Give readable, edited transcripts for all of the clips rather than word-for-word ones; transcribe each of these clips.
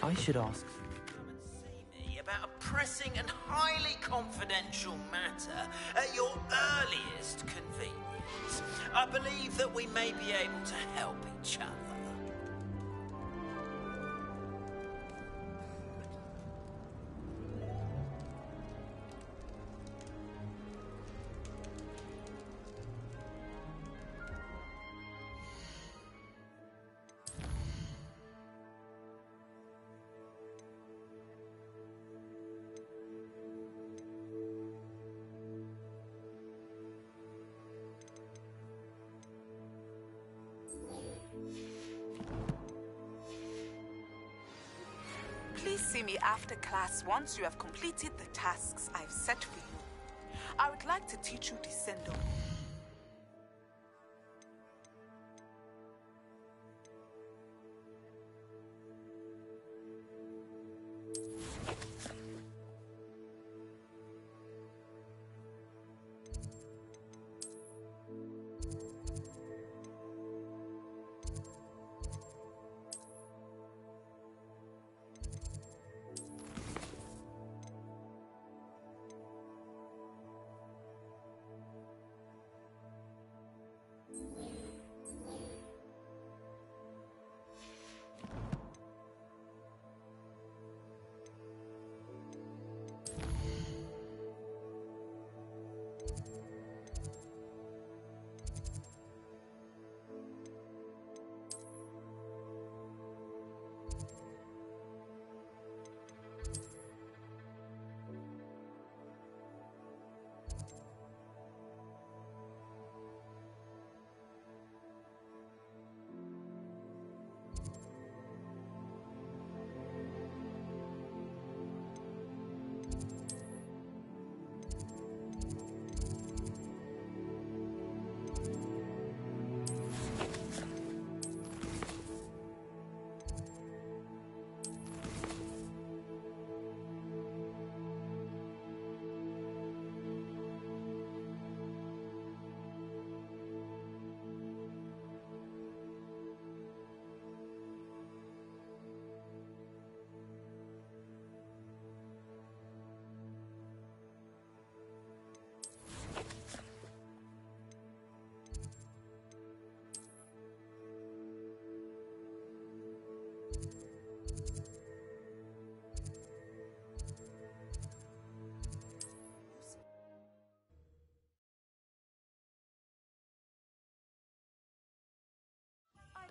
I should ask. Come and see me about a pressing and highly confidential matter at your earliest convenience. I believe that we may be able to help each other. Please see me after class once you have completed the tasks I've set for you. I would like to teach you Descendo.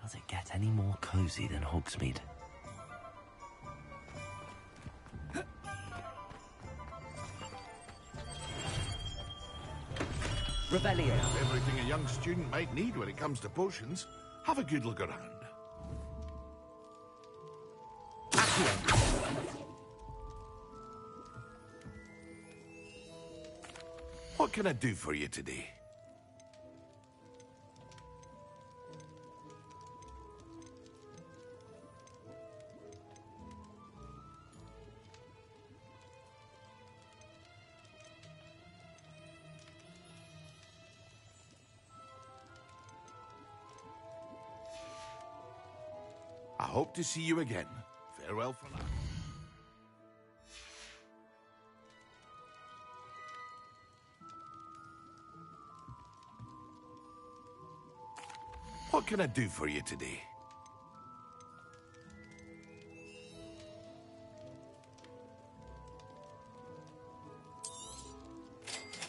Does it get any more cozy than Hogsmeade? Revelio. Everything a young student might need when it comes to potions. Have a good look around. What can I do for you today? I hope to see you again. Farewell for now. What can I do for you today?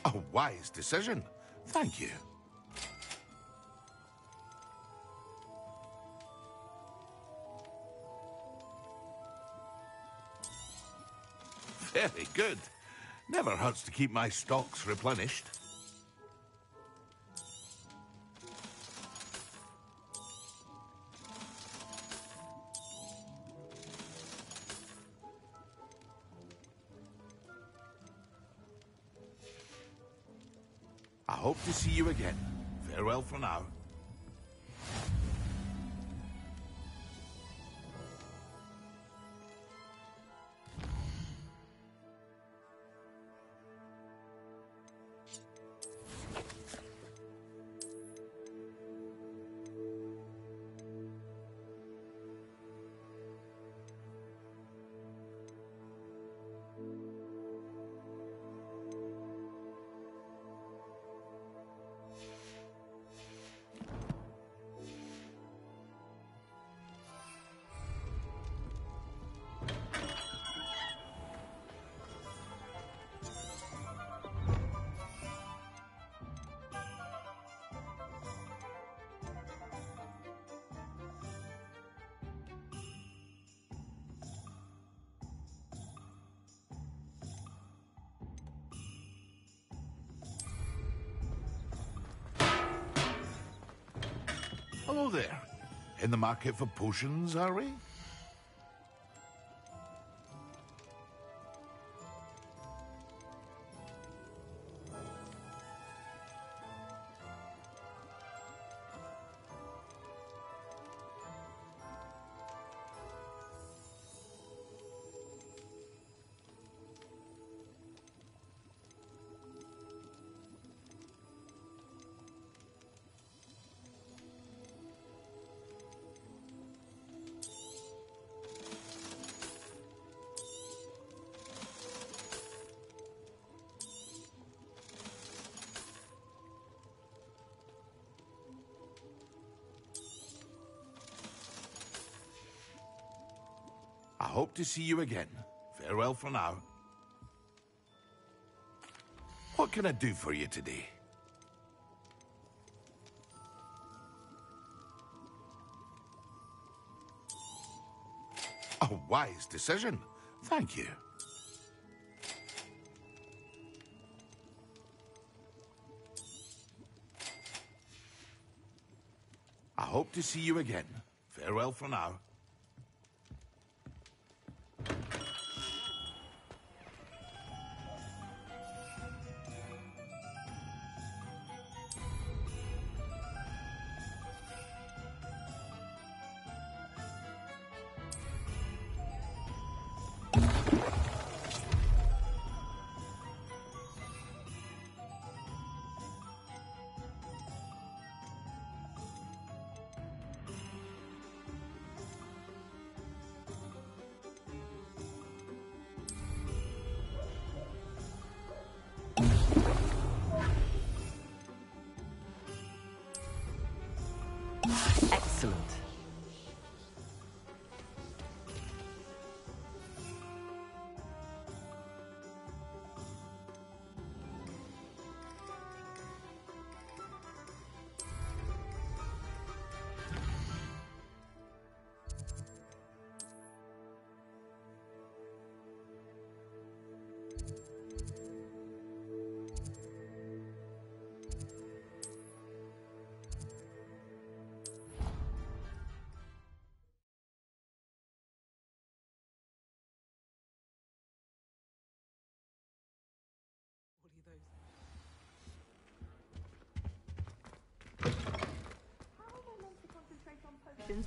A wise decision. Thank you. Very good. Never hurts to keep my stocks replenished. I hope to see you again. Farewell for now. Hello there. In the market for potions, are we? I hope to see you again. Farewell for now. What can I do for you today? A wise decision. Thank you. I hope to see you again. Farewell for now. Excellent.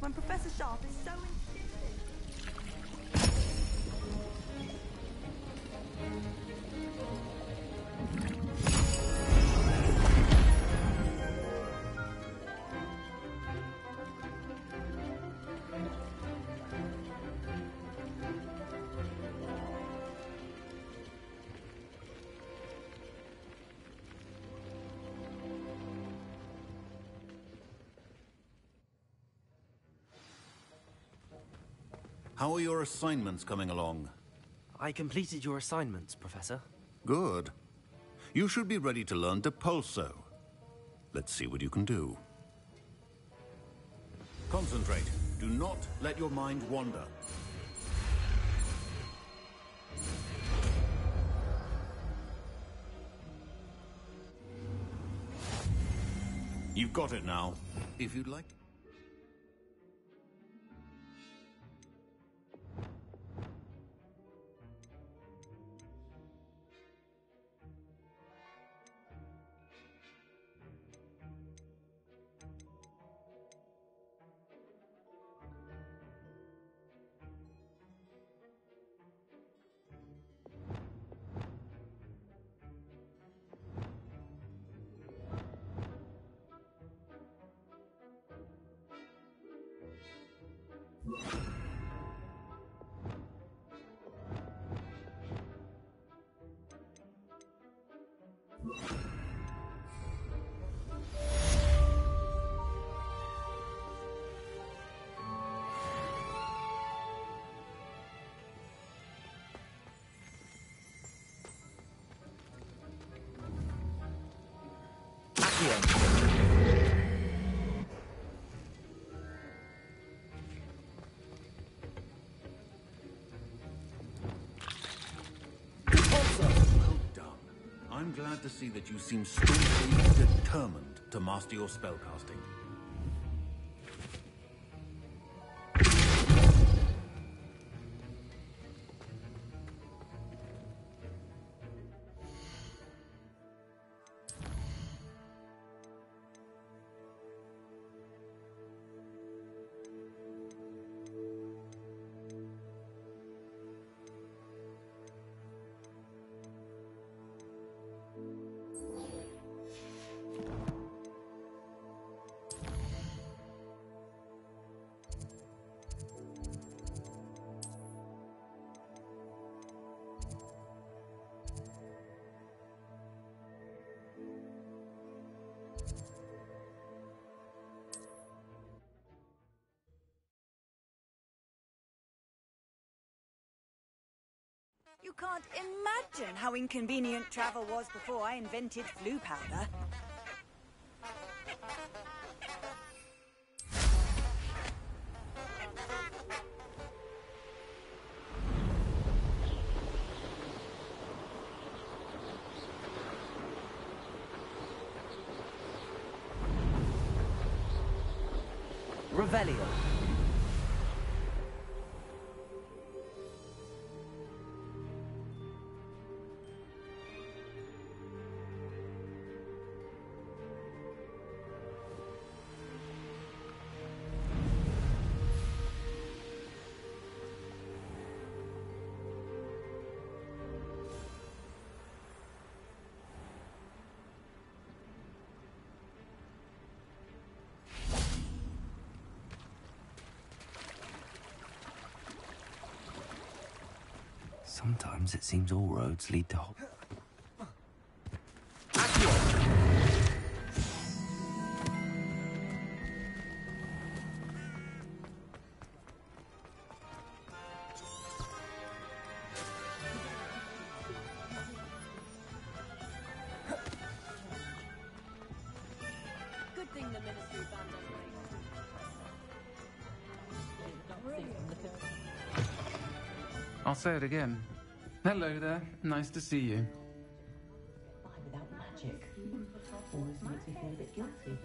When Professor Sharp is so insistent. How are your assignments coming along? I completed your assignments, Professor. Good. You should be ready to learn Depulso. Let's see what you can do. Concentrate. Do not let your mind wander. You've got it now. If you'd like... I'm glad to see that you seem strongly determined to master your spellcasting. You can't imagine how inconvenient travel was before I invented flu powder. Revelio. Sometimes it seems all roads lead to Good thing the ministry found I'll say it again. Hello there. Nice to see you. Without magic. Always makes me feel a bit guilty.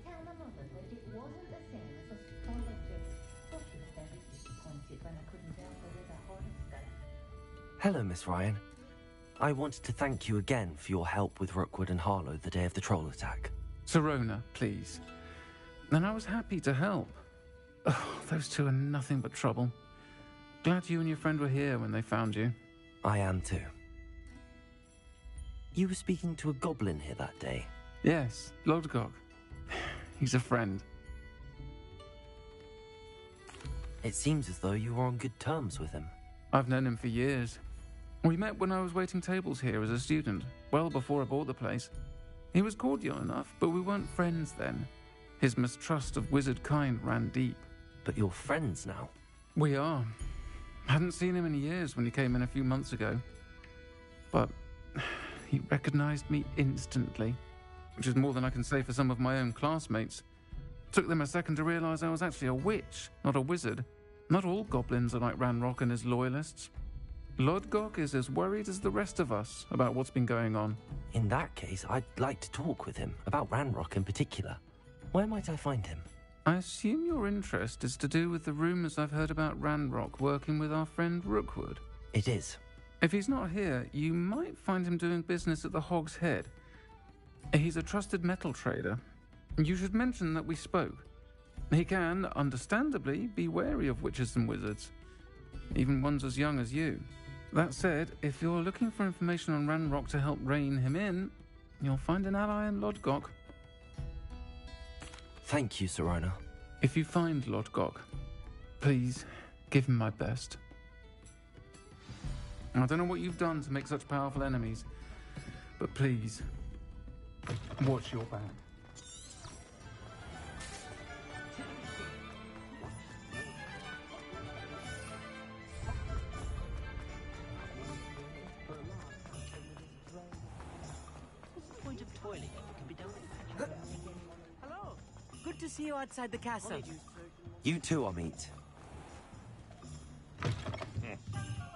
Tell my mother that it wasn't the same as astrology. Thought she was very disappointed when I couldn't help her with her horoscope. Hello, Miss Ryan. I wanted to thank you again for your help with Rookwood and Harlow the day of the troll attack. Sirona, please. And I was happy to help. Oh, those two are nothing but trouble. Glad you and your friend were here when they found you. I am too. You were speaking to a goblin here that day. Yes, Lodgok. He's a friend. It seems as though you were on good terms with him. I've known him for years. We met when I was waiting tables here as a student, well before I bought the place. He was cordial enough, but we weren't friends then. His mistrust of wizard kind ran deep. But you're friends now. We are. Hadn't seen him in years when he came in a few months ago. But he recognized me instantly, which is more than I can say for some of my own classmates. Took them a second to realize I was actually a witch, not a wizard. Not all goblins are like Ranrock and his loyalists. Lodgok is as worried as the rest of us about what's been going on. In that case, I'd like to talk with him, about Ranrock in particular. Where might I find him? I assume your interest is to do with the rumors I've heard about Ranrock working with our friend Rookwood. It is. If he's not here, you might find him doing business at the Hog's Head. He's a trusted metal trader. You should mention that we spoke. He can, understandably, be wary of witches and wizards, even ones as young as you. That said, if you're looking for information on Ranrock to help rein him in, you'll find an ally in Lodgok. Thank you, Sirona. If you find Lodgok, please give him my best. I don't know what you've done to make such powerful enemies, but please, watch your back. Good to see you outside the castle. You too, Amit.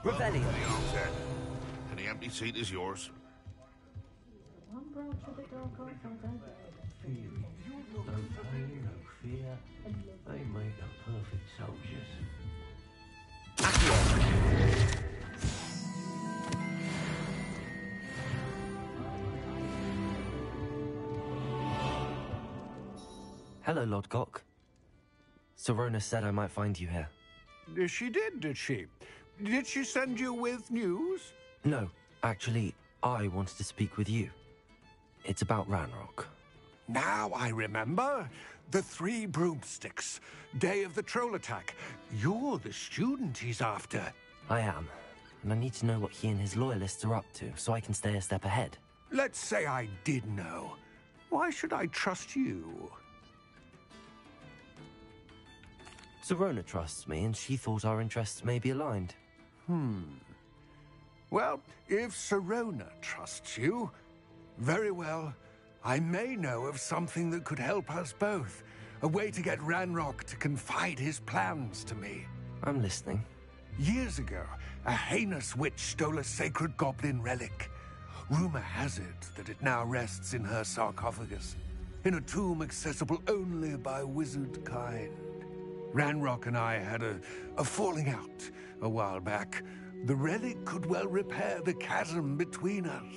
Revelio. Any empty seat is yours. One branch of the dark arts I'll go there. theory. No pain, no fear. They make the perfect soldiers. Hello, Lodgok. Serona said I might find you here. She did she? Did she send you with news? No, actually, I wanted to speak with you. It's about Ranrock. Now I remember. The 3 broomsticks. Day of the troll attack. You're the student he's after. I am. And I need to know what he and his loyalists are up to, so I can stay a step ahead. Let's say I did know. Why should I trust you? Serona trusts me, and she thought our interests may be aligned. Well, if Serona trusts you, very well. I may know of something that could help us both. A way to get Ranrock to confide his plans to me. I'm listening. Years ago, a heinous witch stole a sacred goblin relic. Rumor has it that it now rests in her sarcophagus, in a tomb accessible only by wizard kind. Ranrock and I had a falling out a while back. The relic could well repair the chasm between us.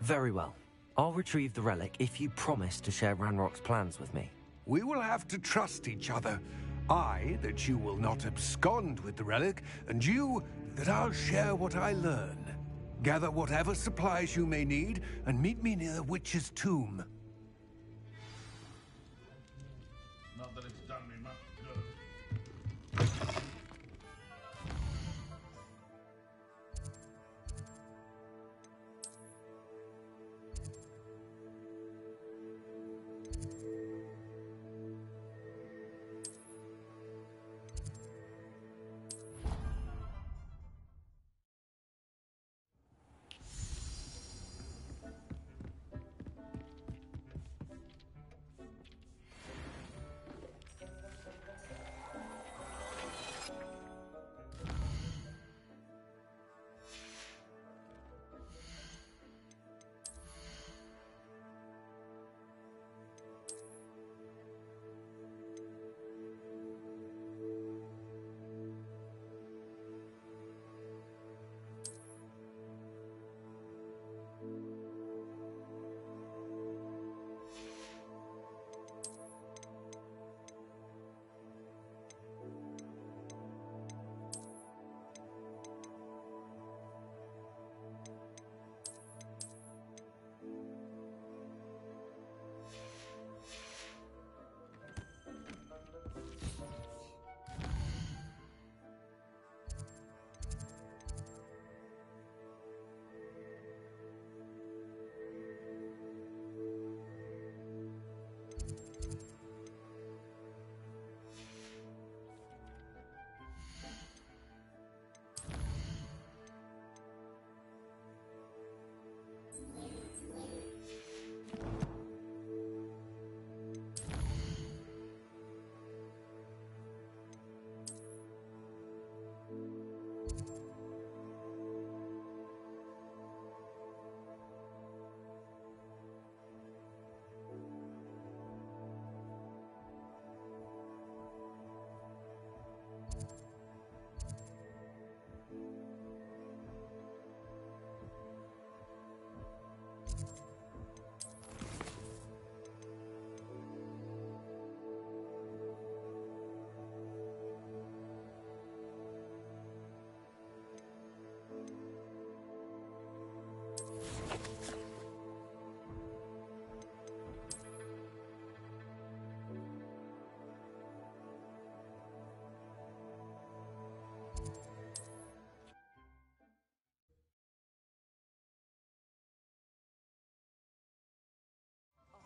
Very well. I'll retrieve the relic if you promise to share Ranrock's plans with me. We will have to trust each other. I, that you will not abscond with the relic, and you, that I'll share what I learn. Gather whatever supplies you may need, and meet me near the witch's tomb. Not that it's done me much good.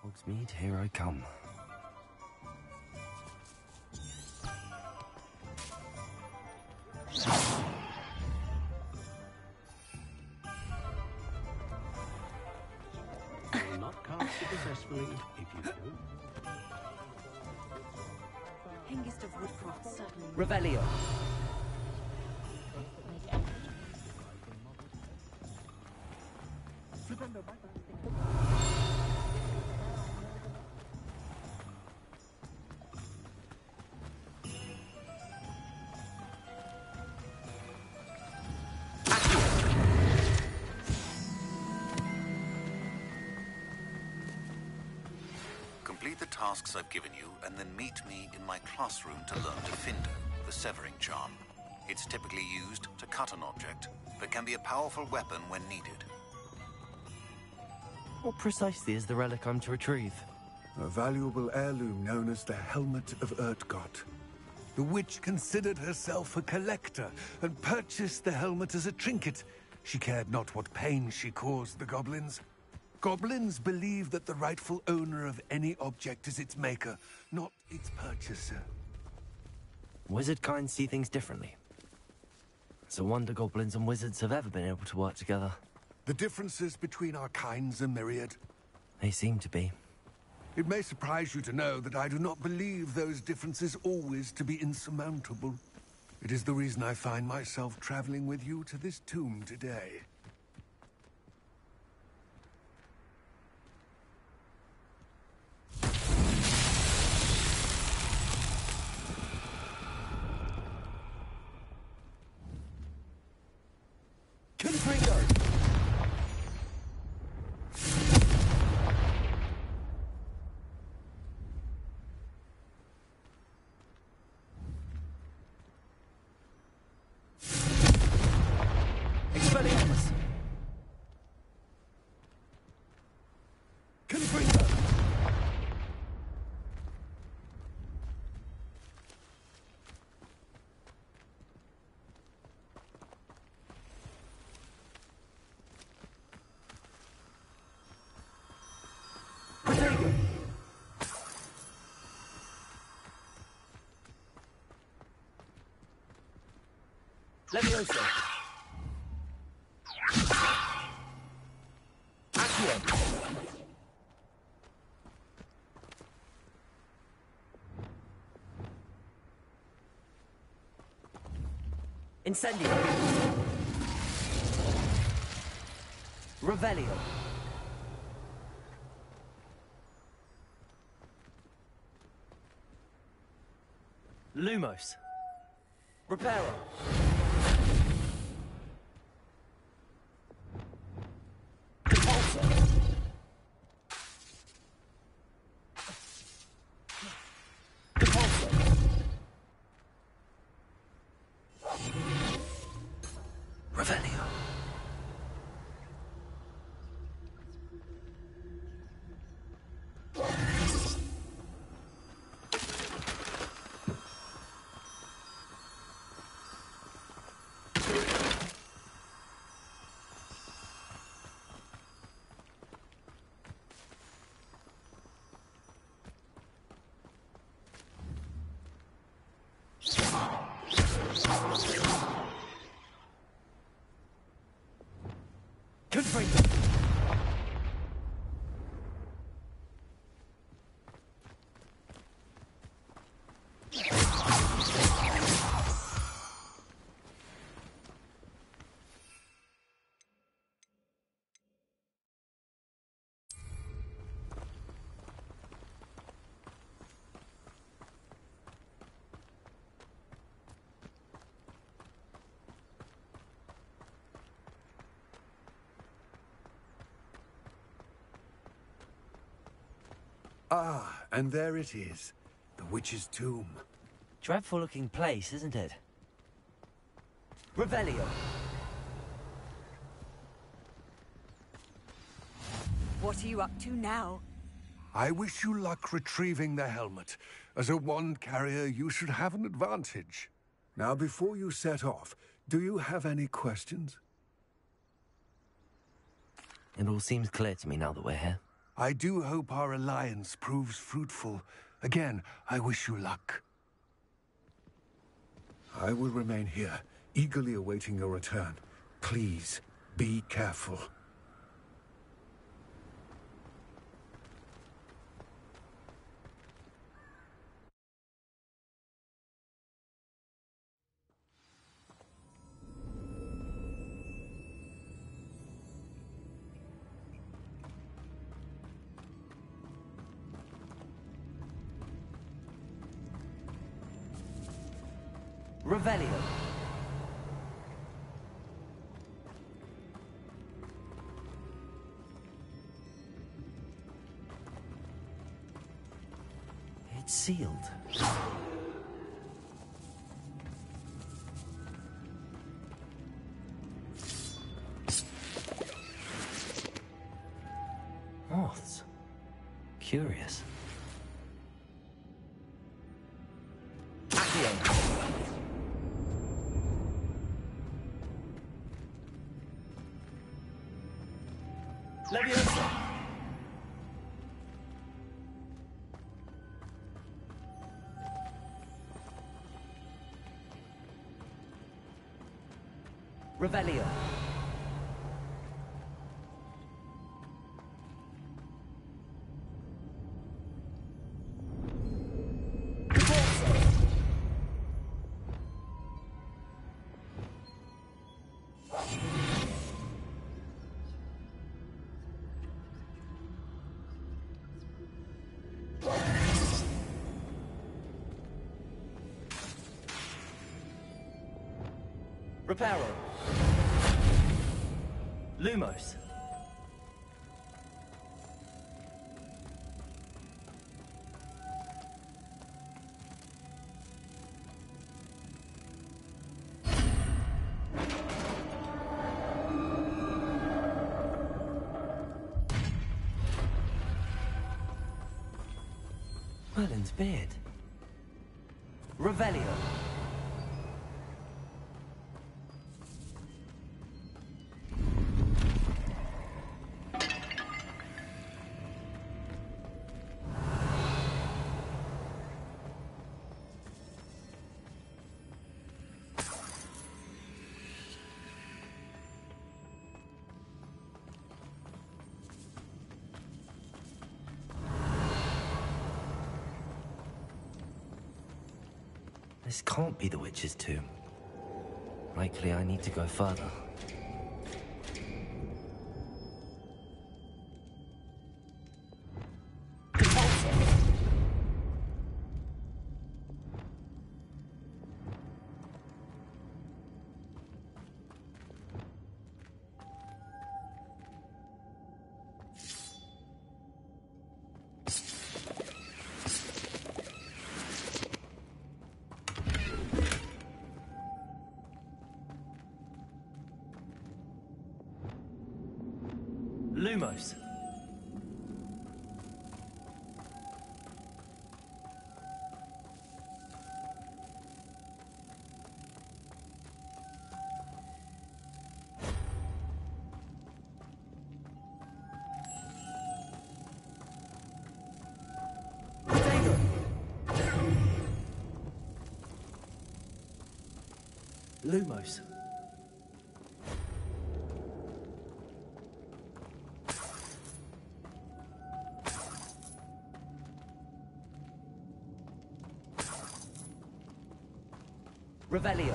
Hogsmeade, here I come. Will not cast it successfully if you do. Hengist of Woodcroft suddenly. Revelio. Complete the tasks I've given you, and then meet me in my classroom to learn Defindo, the severing charm. It's typically used to cut an object, but can be a powerful weapon when needed. What precisely is the relic I'm to retrieve? A valuable heirloom known as the Helmet of Urtkot. The witch considered herself a collector and purchased the helmet as a trinket. She cared not what pain she caused the goblins. Goblins believe that the rightful owner of any object is its maker, not its purchaser. Wizard kind see things differently. It's a wonder goblins and wizards have ever been able to work together. The differences between our kinds are myriad. They seem to be. It may surprise you to know that I do not believe those differences always to be insurmountable. It is the reason I find myself traveling with you to this tomb today. Levioso. Accio. Incendio. Revelio. Lumos. Reparo. Ah, and there it is. The witch's tomb. Dreadful looking place, isn't it? Revelio. What are you up to now? I wish you luck retrieving the helmet. As a wand carrier, you should have an advantage. Now, before you set off, do you have any questions? It all seems clear to me now that we're here. I do hope our alliance proves fruitful. Again, I wish you luck. I will remain here, eagerly awaiting your return. Please, be careful. Revelio. It's sealed. Moths. Curious. Leviosa. Revelio. Reparo. Lumos. Merlin's beard. Revelio. This can't be the witch's tomb. Likely I need to go further. Lumos. Lumos. Revelio.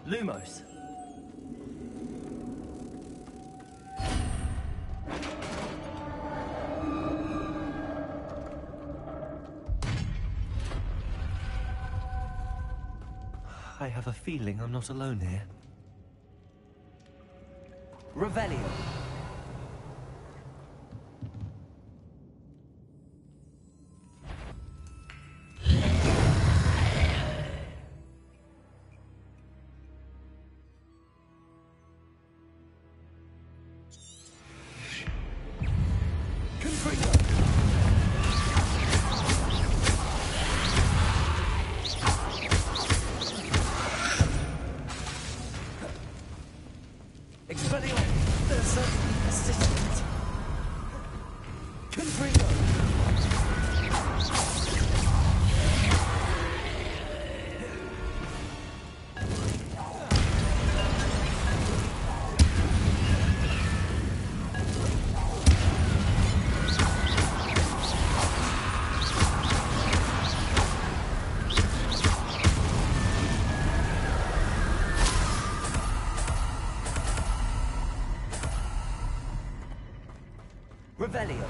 Lumos. I have a feeling I'm not alone here. Revelio. Revelio.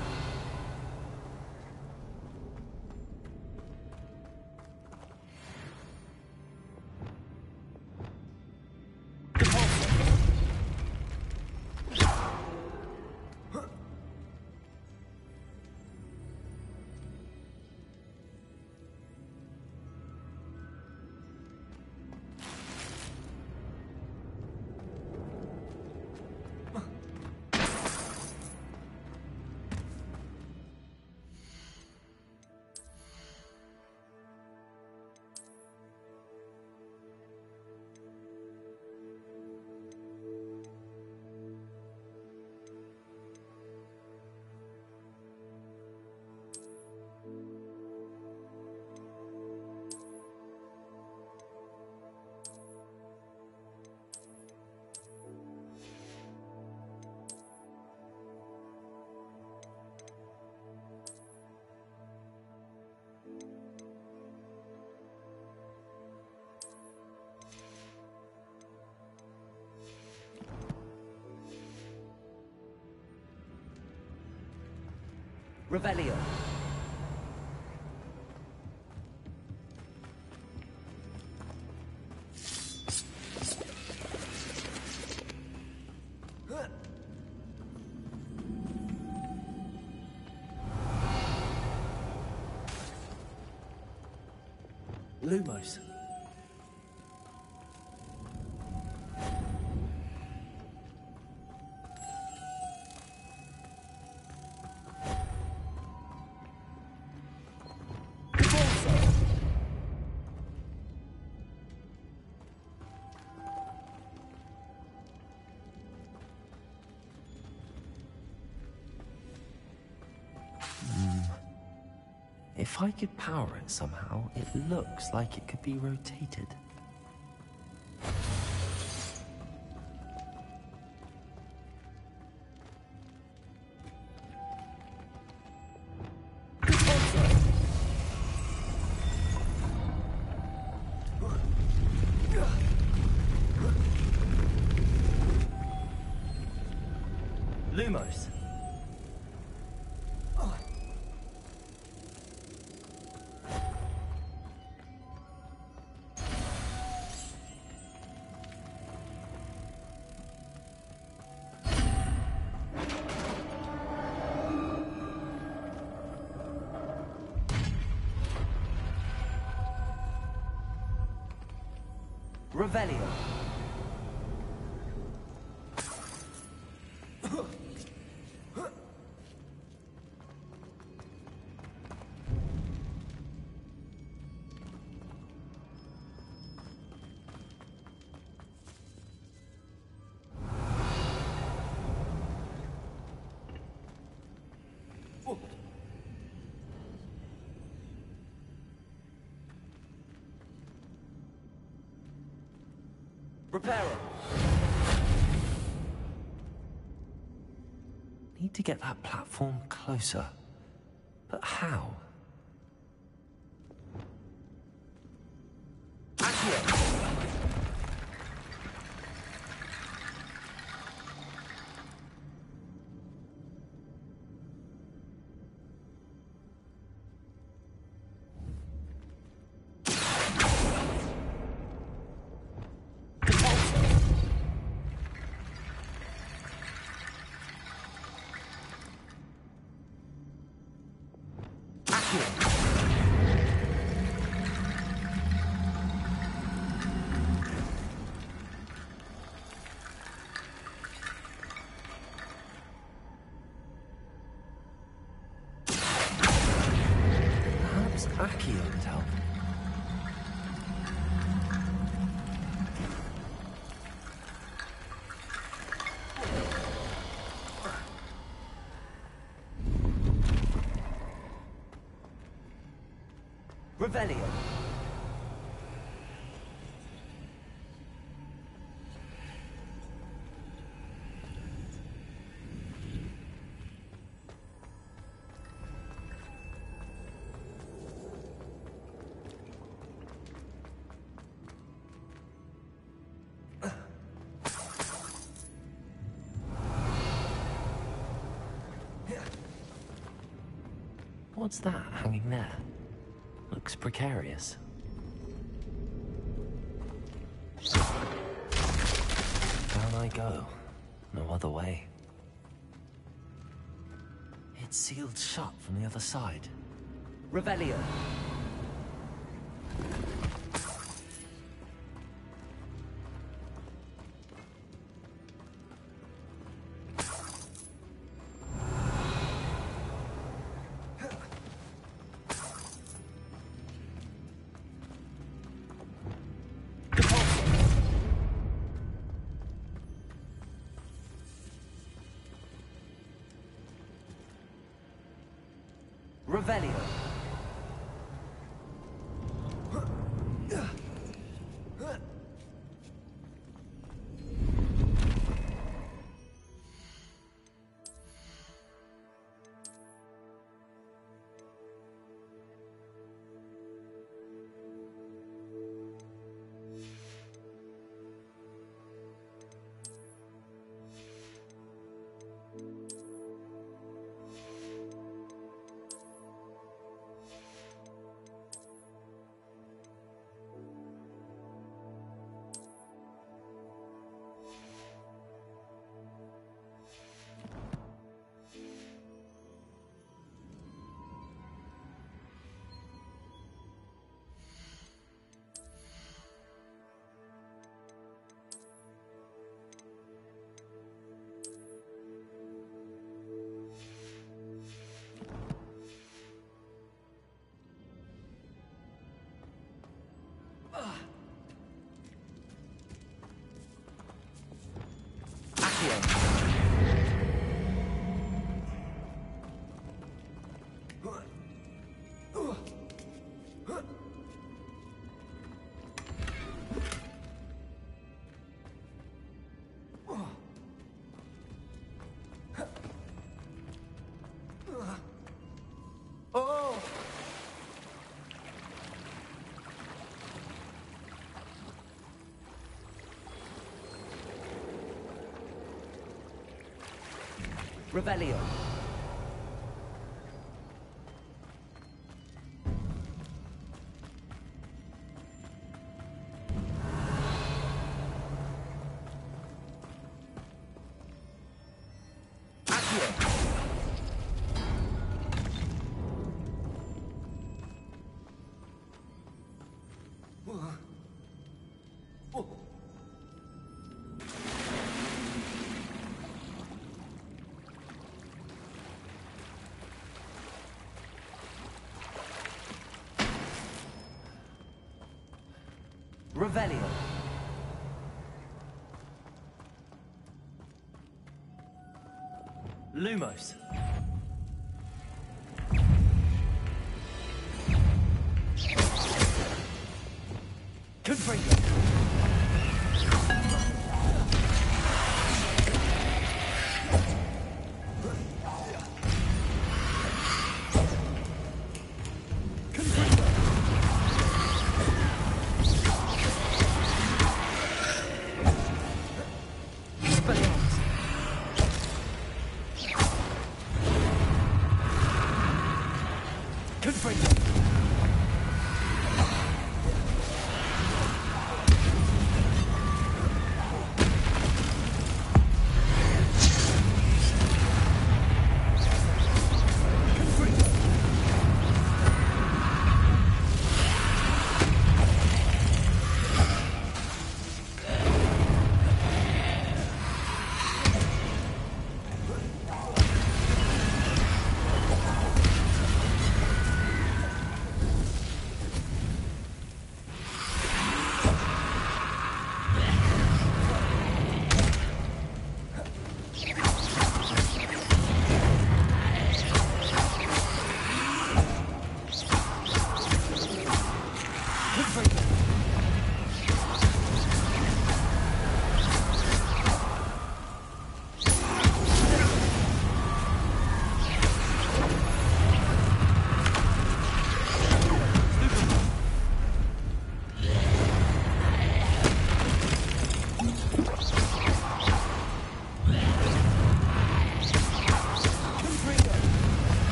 Revelio. Lumos. If I could power it somehow, it looks like it could be rotated. Lumos. Revelio. Reparo. Need to get that platform closer. But how? Accio. Accio could help. Revelio. What's that hanging there? Looks precarious. Down I go. No other way. It's sealed shut from the other side. Revelio. Revelio. Revelio. Revelio. Lumos. Confringo.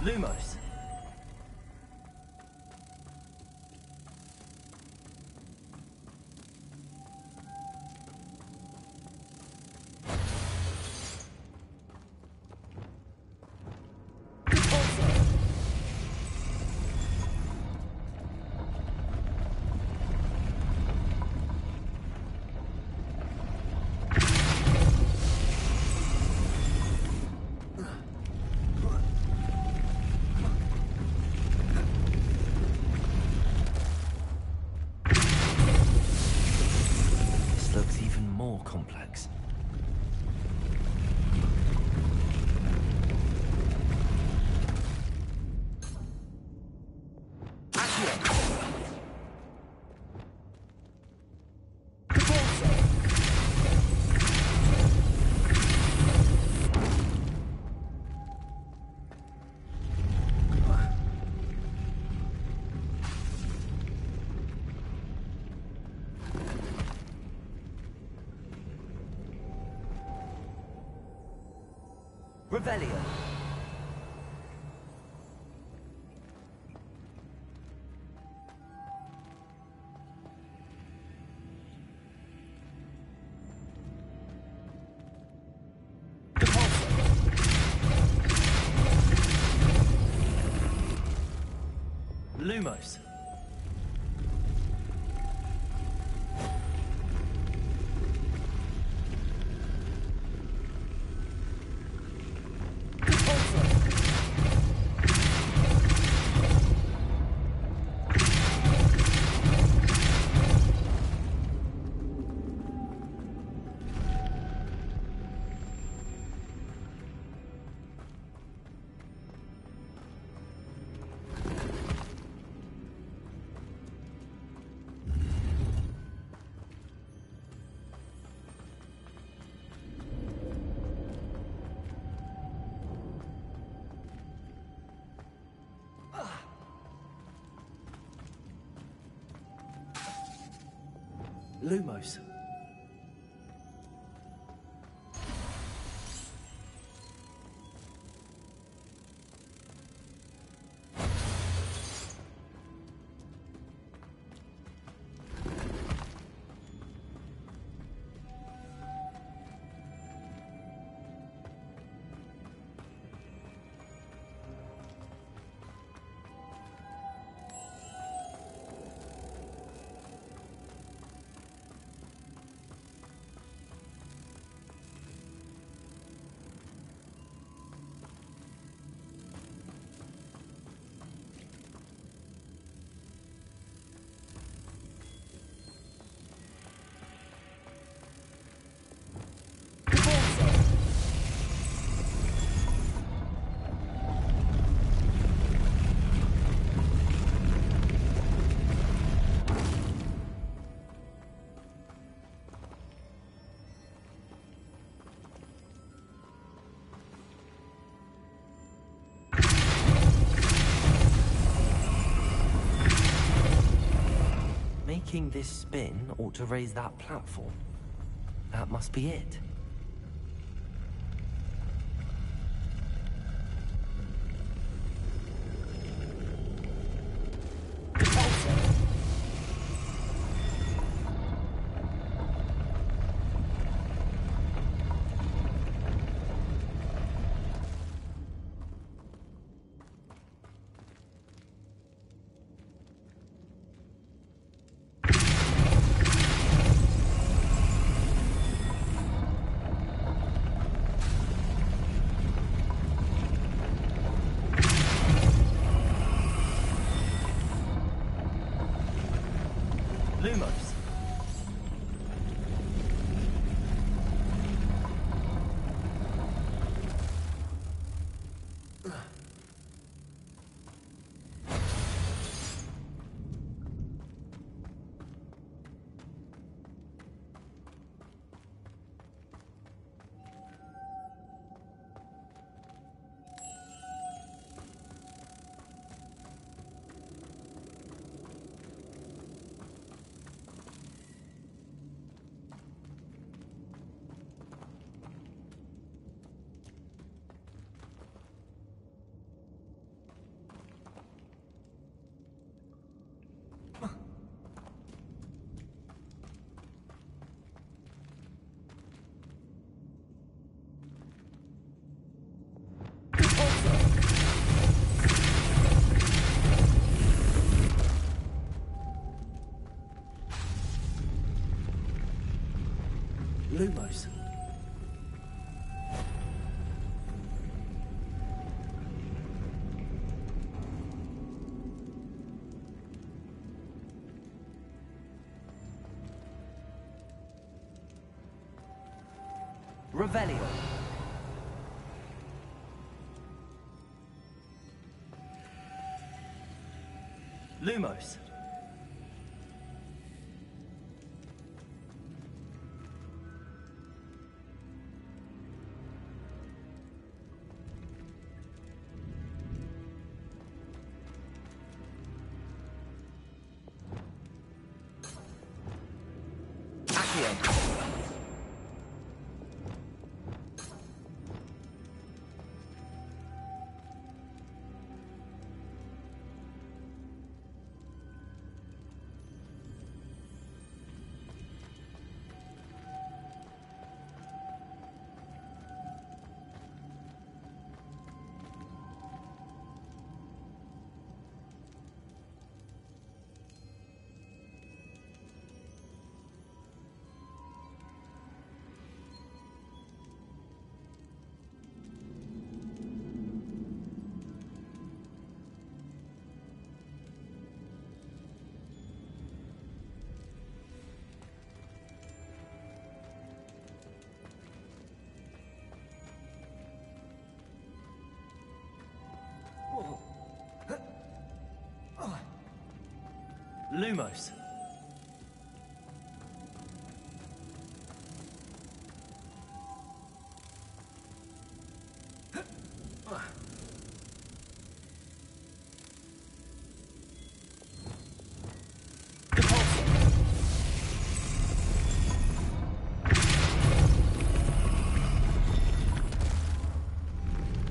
Lumos. Revelio. Lumos. Lumos. Making this spin ought to raise that platform. That must be it. Lumos. Lumos. Revelio. Lumos. Lumos.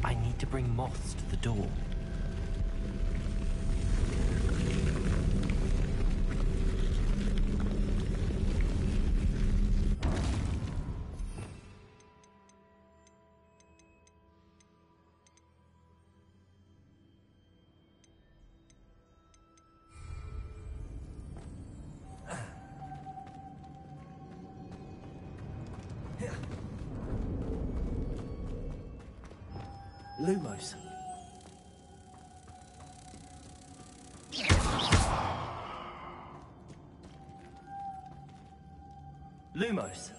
I need to bring moths to the door. Lumos. Lumos.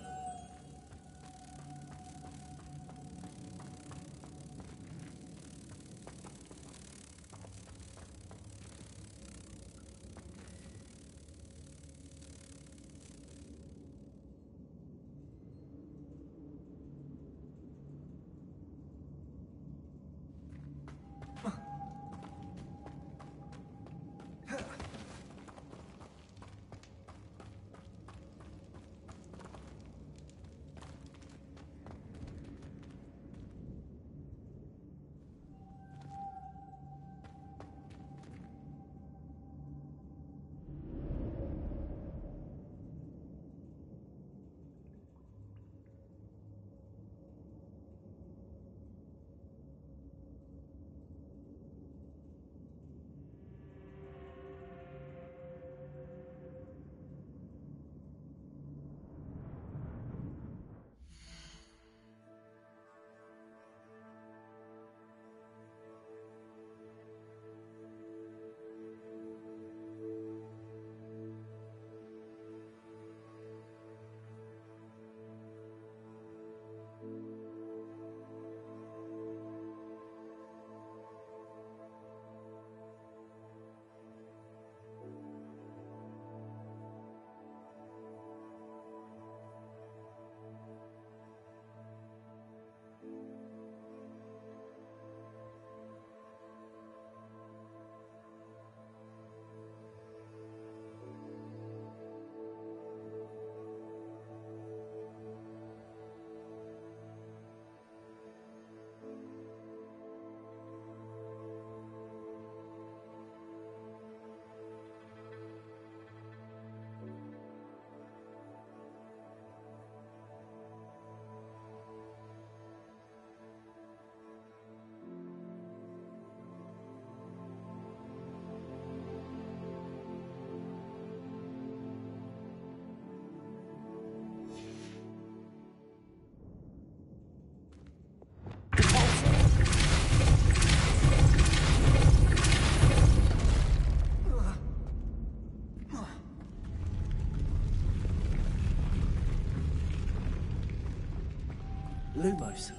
Lumos.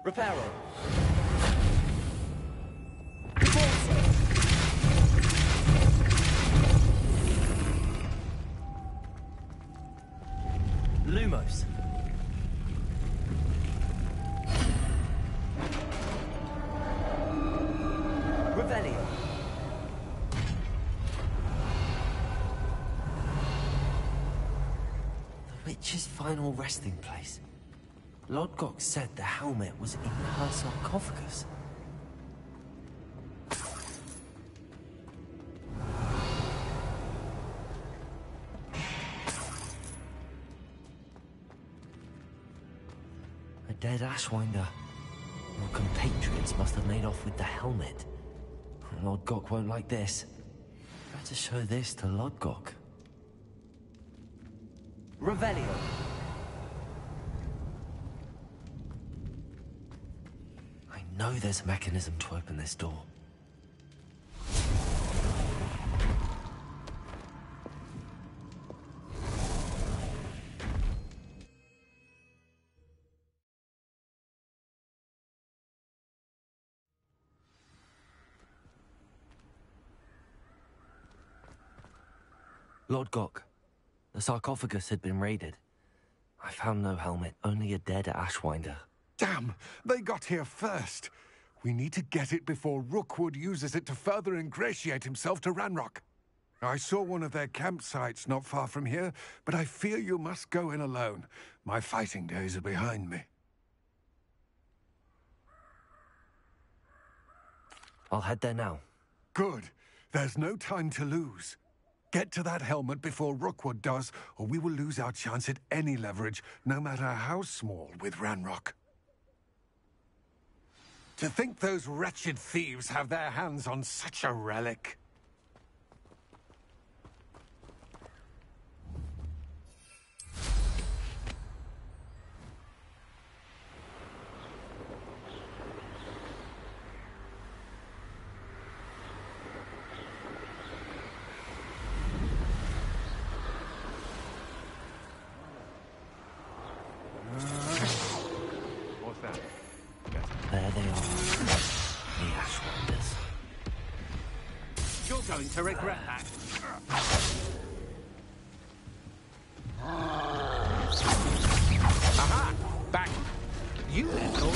Reparo. Lumos. Revelio. The witch's final resting place. Lodgok said the helmet was in her sarcophagus. A dead Ashwinder. Your compatriots must have made off with the helmet. Lodgok won't like this. Better show this to Lodgok. Revelio. I know there's a mechanism to open this door. Lord Gok, the sarcophagus had been raided. I found no helmet, only a dead Ashwinder. Damn! They got here first. We need to get it before Rookwood uses it to further ingratiate himself to Ranrock. I saw one of their campsites not far from here, but I fear you must go in alone. My fighting days are behind me. I'll head there now. Good. There's no time to lose. Get to that helmet before Rookwood does, or we will lose our chance at any leverage, no matter how small, with Ranrock. To think those wretched thieves have their hands on such a relic. What's that? There they are. The Ashwinders. You're going to regret that. Aha! Back. You, Ethel.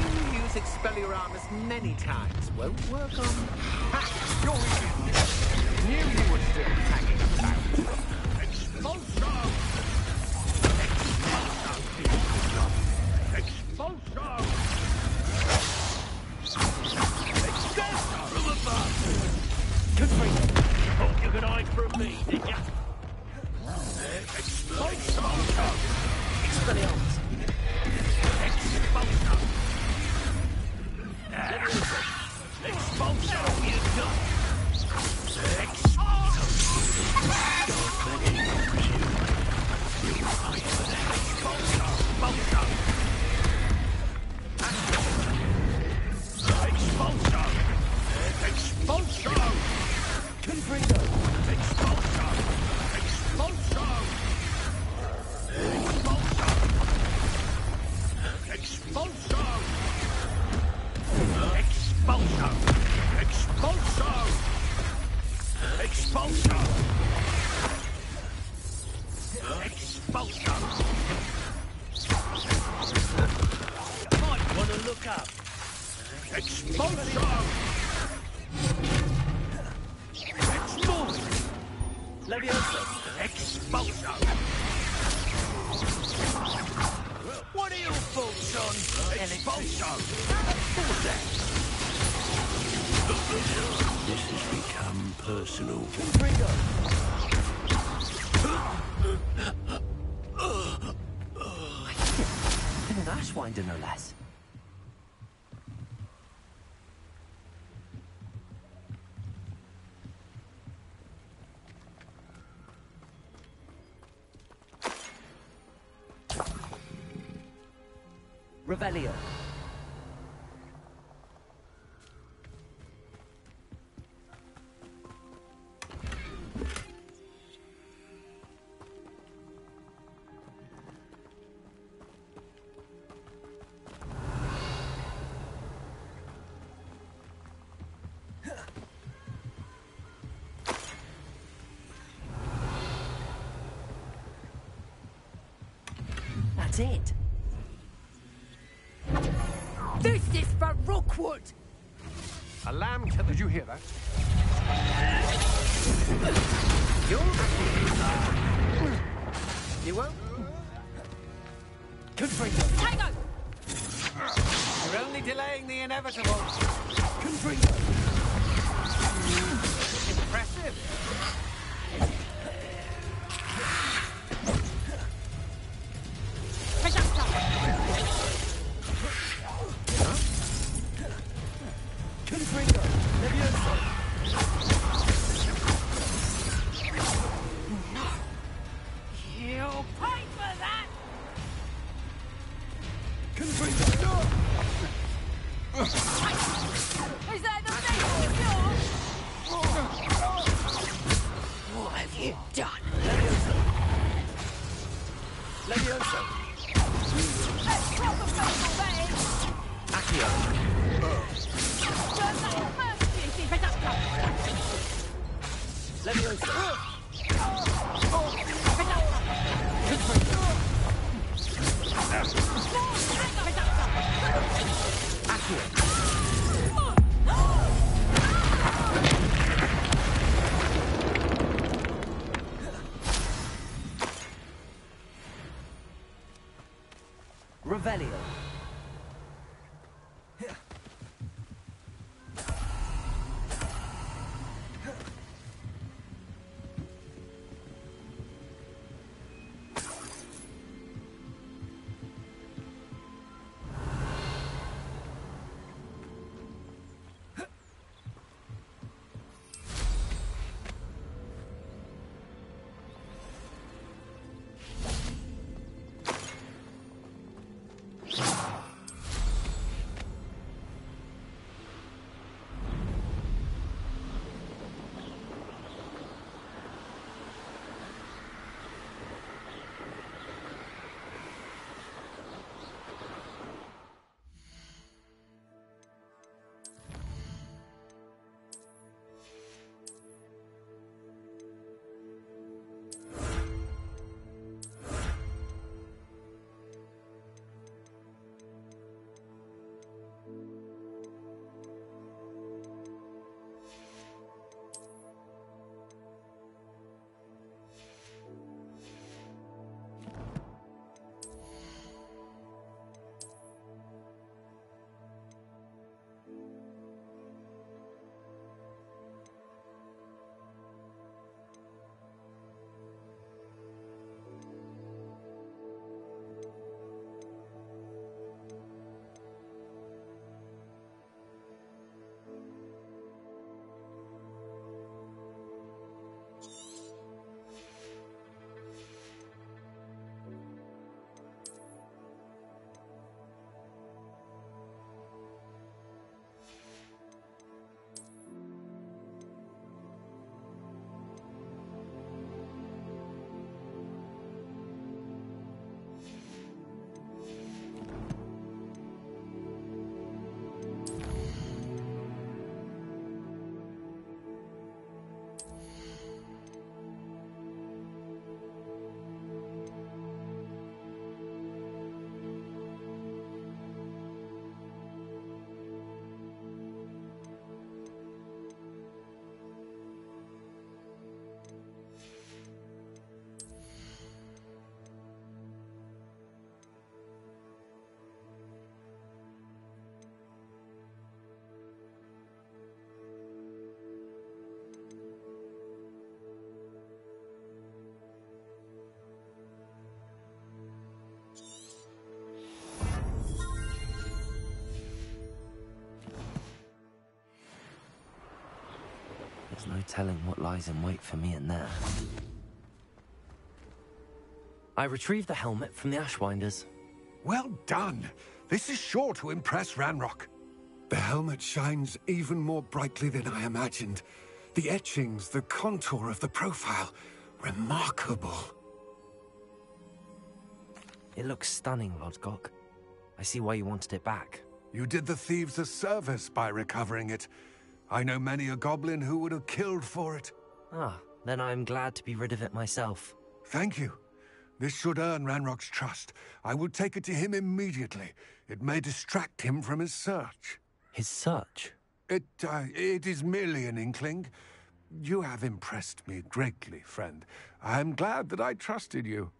You use Expelliarmus many times. Won't work on... Ha! You're weak. Knew you were still hanging about. Expulso! Expulso! From above! Thought you could hide from me, did ya? Expulso! Expelliarmus! Expulso! Expulso, you done! Expulso! You'll fight for that. Expulso! Expulso! Expulso! Confringo! Expulso! Expulso! Expulso! Expulso! Expulso! Expulso! Expulso! Might want to look up. Expulso! Expulso! Levioso! Expulso! What are your thoughts on Expulso? This has become personal. And an Ashwinder, no less. Revelio. That's it. This is for Rookwood! A lamb to the... Did you hear that? You won't? Confringo. Tango! You're only delaying the inevitable. Confringo. Impressive. Confringo. Levioso. You'll pay for that! Confringo. Is that the thing you do? What have you done? Levioso. Levioso. That's proper faithful, that is! Accio. Turn that first piece if it's up. Levioso. into it. Revelio. There's no telling what lies in wait for me in there. I retrieved the helmet from the Ashwinders. Well done. This is sure to impress Ranrock. The helmet shines even more brightly than I imagined. The etchings, the contour of the profile, remarkable. It looks stunning, Lodgok. I see why you wanted it back. You did the thieves a service by recovering it. I know many a goblin who would have killed for it. Ah, then I'm glad to be rid of it myself. Thank you. This should earn Ranrock's trust. I will take it to him immediately. It may distract him from his search. His search? It is merely an inkling. You have impressed me greatly, friend. I am glad that I trusted you.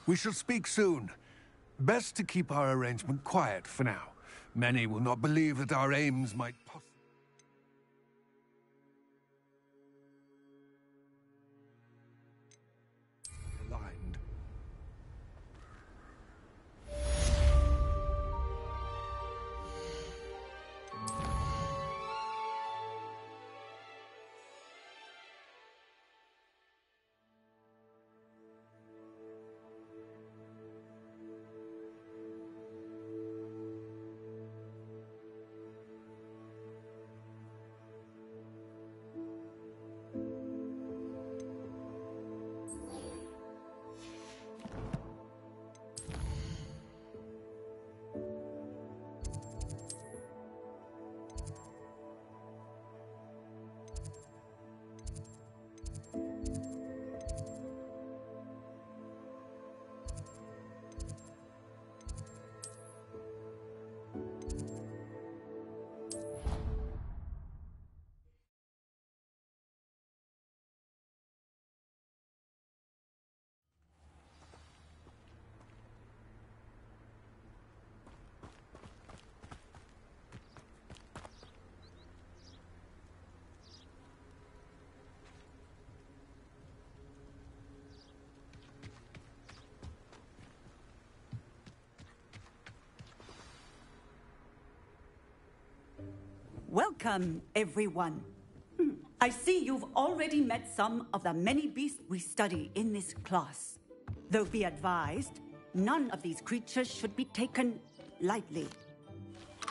We shall speak soon. Best to keep our arrangement quiet for now. Many will not believe that our aims might possibly... aligned. Welcome, everyone. I see you've already met some of the many beasts we study in this class. Though be advised, none of these creatures should be taken lightly.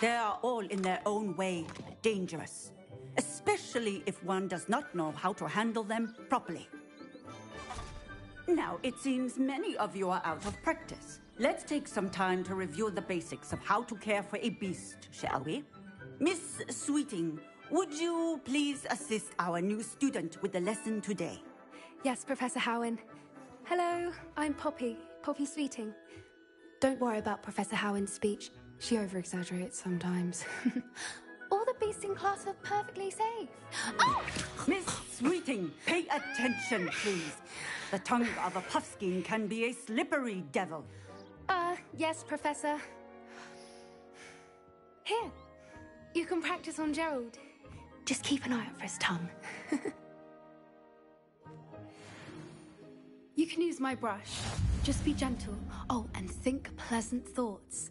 They are all in their own way dangerous, especially if one does not know how to handle them properly. Now, it seems many of you are out of practice. Let's take some time to review the basics of how to care for a beast, shall we? Miss Sweeting, would you please assist our new student with the lesson today? Yes, Professor Howen. Hello, I'm Poppy Sweeting. Don't worry about Professor Howen's speech. She over-exaggerates sometimes. All the beasts in class are perfectly safe. Oh! Miss Sweeting, pay attention, please. The tongue of a puffskein can be a slippery devil. Yes, Professor. Here, you can practice on Gerald. Just keep an eye out for his tongue. You can use my brush. Just be gentle. Oh, and think pleasant thoughts.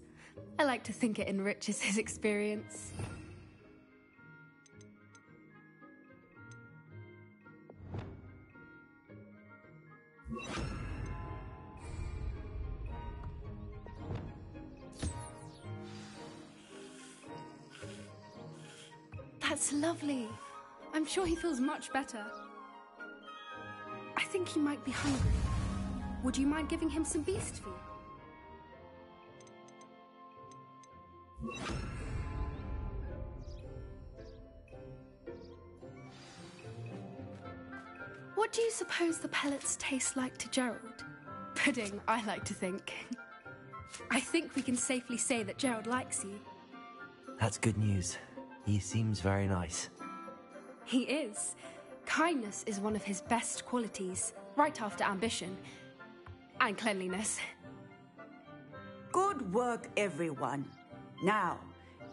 I like to think it enriches his experience. That's lovely. I'm sure he feels much better. I think he might be hungry. Would you mind giving him some beast food? What do you suppose the pellets taste like to Gerald? Pudding, I like to think. I think we can safely say that Gerald likes you. That's good news. He seems very nice. He is. Kindness is one of his best qualities, right after ambition. And cleanliness. Good work, everyone. Now,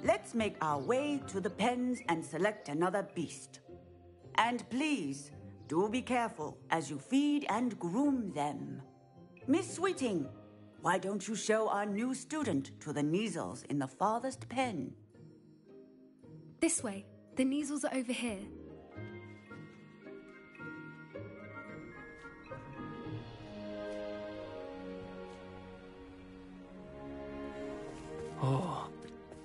let's make our way to the pens and select another beast. And please, do be careful as you feed and groom them. Miss Sweeting, why don't you show our new student to the Neasels in the farthest pen? This way. The Neasels are over here. Oh,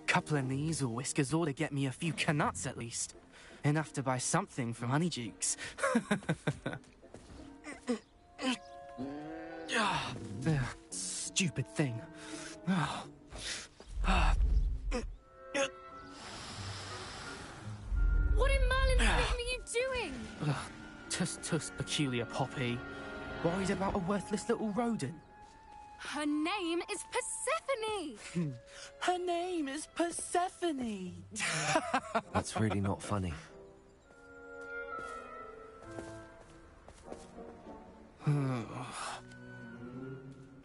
couple of Neasel whiskers ought to get me a few canuts at least. Enough to buy something from Honeydukes. Stupid thing. What in Merlin's name are you doing? Tuss, peculiar Poppy. Worried about a worthless little rodent? Her name is Persephone! Her name is Persephone! That's really not funny.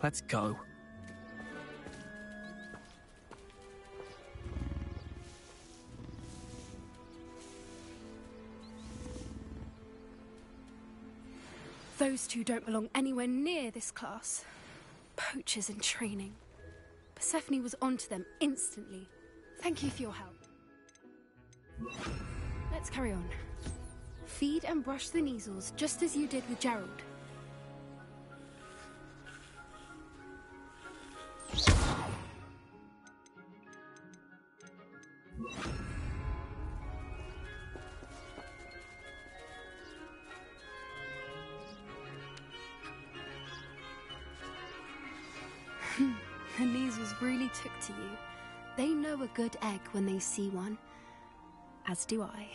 Let's go. Those two don't belong anywhere near this class. Poachers in training. Persephone was onto them instantly. Thank you for your help. Let's carry on. Feed and brush the Neasels just as you did with Gerald. The Neasels really took to you. They know a good egg when they see one. As do I.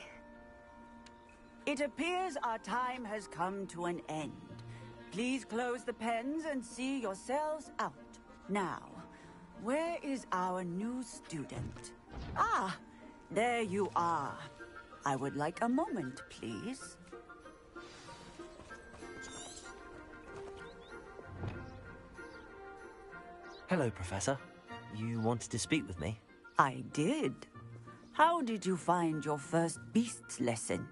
It appears our time has come to an end. Please close the pens and see yourselves out. Now, where is our new student? Ah, there you are. I would like a moment, please. Hello, Professor. You wanted to speak with me? I did. How did you find your first beasts lesson?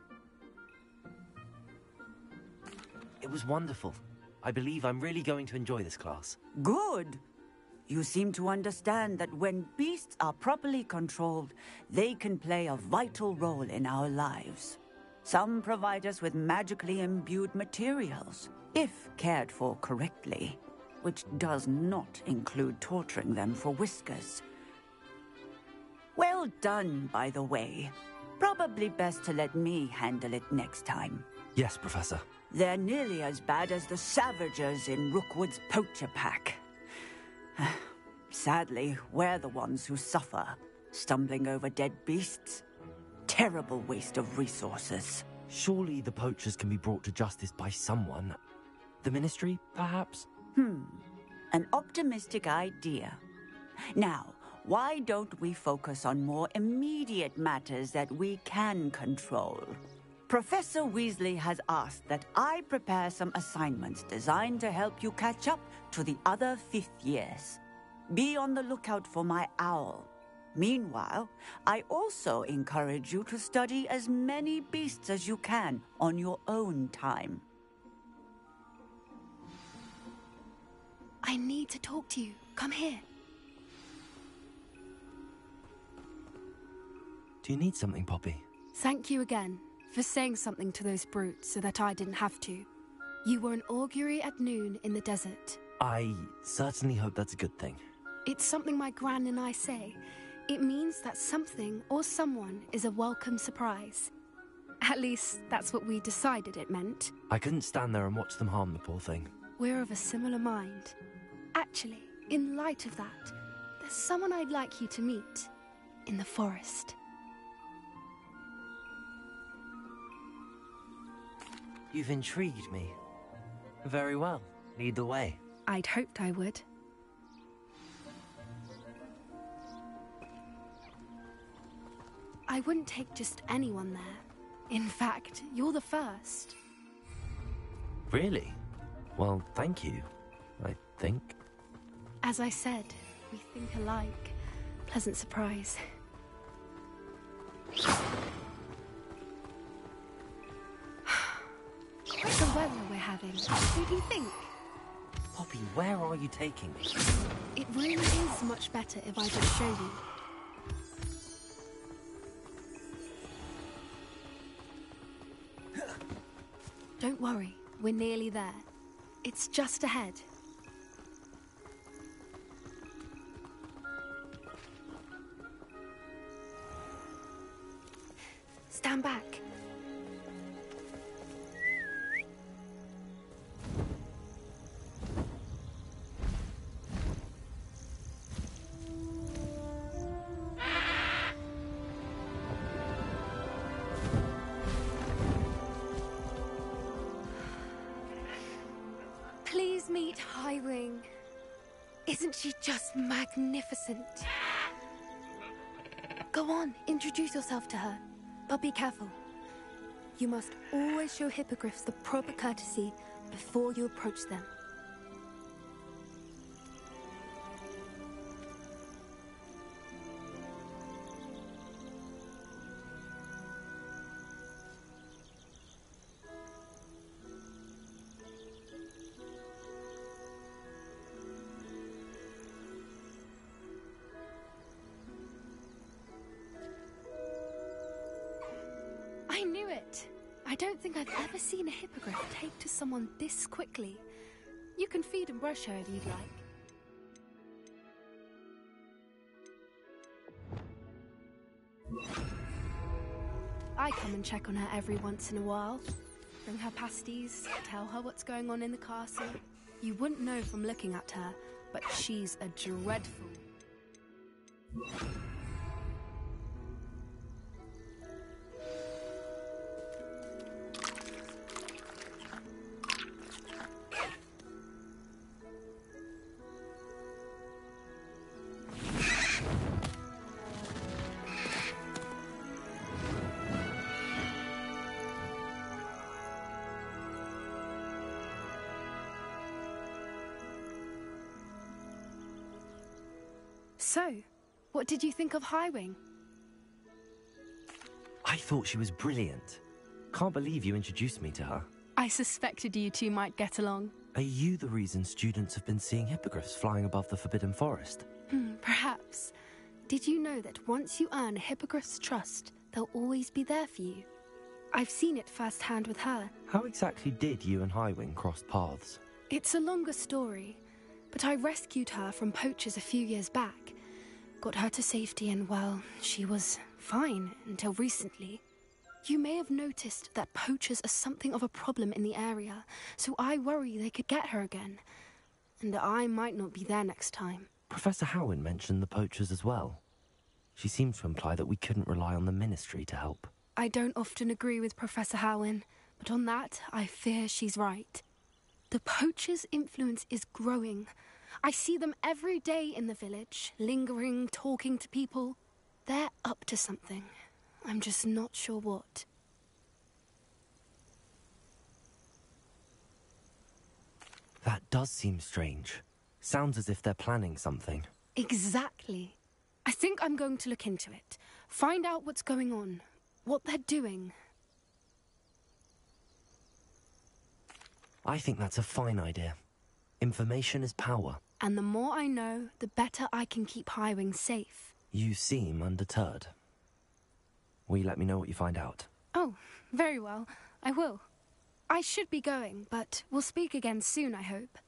It was wonderful. I believe I'm really going to enjoy this class. Good. You seem to understand that when beasts are properly controlled, they can play a vital role in our lives. Some provide us with magically imbued materials, if cared for correctly, which does not include torturing them for whiskers. Well done, by the way. Probably best to let me handle it next time. Yes, Professor. They're nearly as bad as the Savagers in Rookwood's poacher pack. Sadly, we're the ones who suffer, stumbling over dead beasts. Terrible waste of resources. Surely the poachers can be brought to justice by someone. The Ministry, perhaps? An optimistic idea. Now, why don't we focus on more immediate matters that we can control? Professor Weasley has asked that I prepare some assignments designed to help you catch up to the other 5th years. Be on the lookout for my owl. Meanwhile, I also encourage you to study as many beasts as you can on your own time. I need to talk to you. Come here. Do you need something, Poppy? Thank you again for saying something to those brutes so that I didn't have to. You were an augury at noon in the desert. I certainly hope that's a good thing. It's something my gran and I say. It means that something or someone is a welcome surprise. At least, that's what we decided it meant. I couldn't stand there and watch them harm the poor thing. We're of a similar mind. Actually, in light of that, there's someone I'd like you to meet in the forest. You've intrigued me. Very well. Lead the way. I'd hoped I would. I wouldn't take just anyone there. In fact, you're the first. Really? Well, thank you, I think. As I said, we think alike. Pleasant surprise. The weather we're having. Who do you think? Poppy, where are you taking me? It really is much better if I just show you. Don't worry, we're nearly there. It's just ahead. Stand back. Please meet Highwing. Isn't she just magnificent? Go on, introduce yourself to her. But be careful. You must always show hippogriffs the proper courtesy before you approach them. I knew it! I don't think I've ever seen a hippogriff take to someone this quickly. You can feed and brush her if you'd like. I come and check on her every once in a while. Bring her pasties, tell her what's going on in the castle. You wouldn't know from looking at her, but she's a dreadful. So, what did you think of Highwing? I thought she was brilliant. Can't believe you introduced me to her. I suspected you two might get along. Are you the reason students have been seeing hippogriffs flying above the Forbidden Forest? Perhaps. Did you know that once you earn a hippogriff's trust, they'll always be there for you? I've seen it firsthand with her. How exactly did you and Highwing cross paths? It's a longer story, but I rescued her from poachers a few years back. Got her to safety and, well, she was fine until recently. You may have noticed that poachers are something of a problem in the area, so I worry they could get her again. And I might not be there next time. Professor Howin mentioned the poachers as well. She seemed to imply that we couldn't rely on the Ministry to help. I don't often agree with Professor Howin, but on that, I fear she's right. The poachers' influence is growing. I see them every day in the village, lingering, talking to people. They're up to something. I'm just not sure what. That does seem strange. Sounds as if they're planning something. Exactly. I think I'm going to look into it. Find out what's going on. What they're doing. I think that's a fine idea. Information is power. And the more I know, the better I can keep Highwing safe. You seem undeterred. Will you let me know what you find out? Oh, very well. I will. I should be going, but we'll speak again soon, I hope.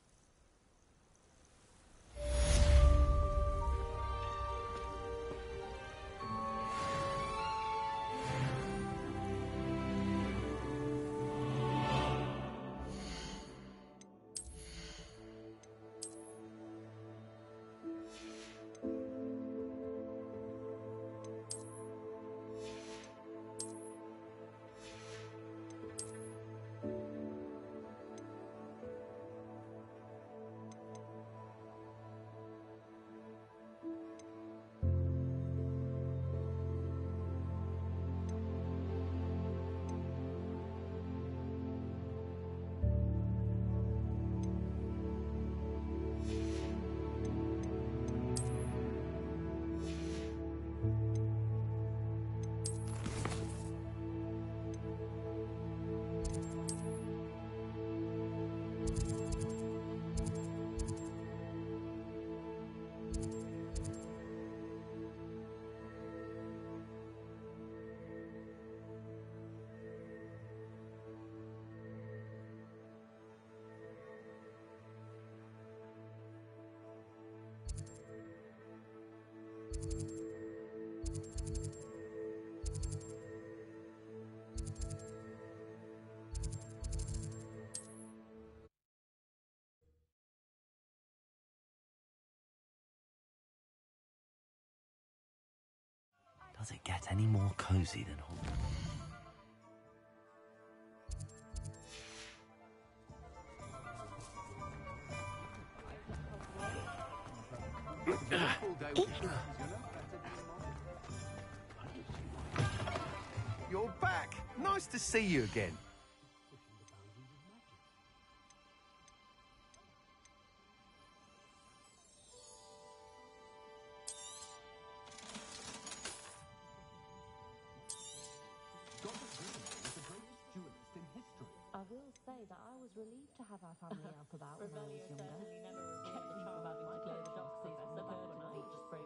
Does it get any more cozy than Hogwarts? You're back. Nice to see you again. I will say that I was relieved to have our family help about when I was younger. Kept me from having to clear the doxies from the permanent each spring.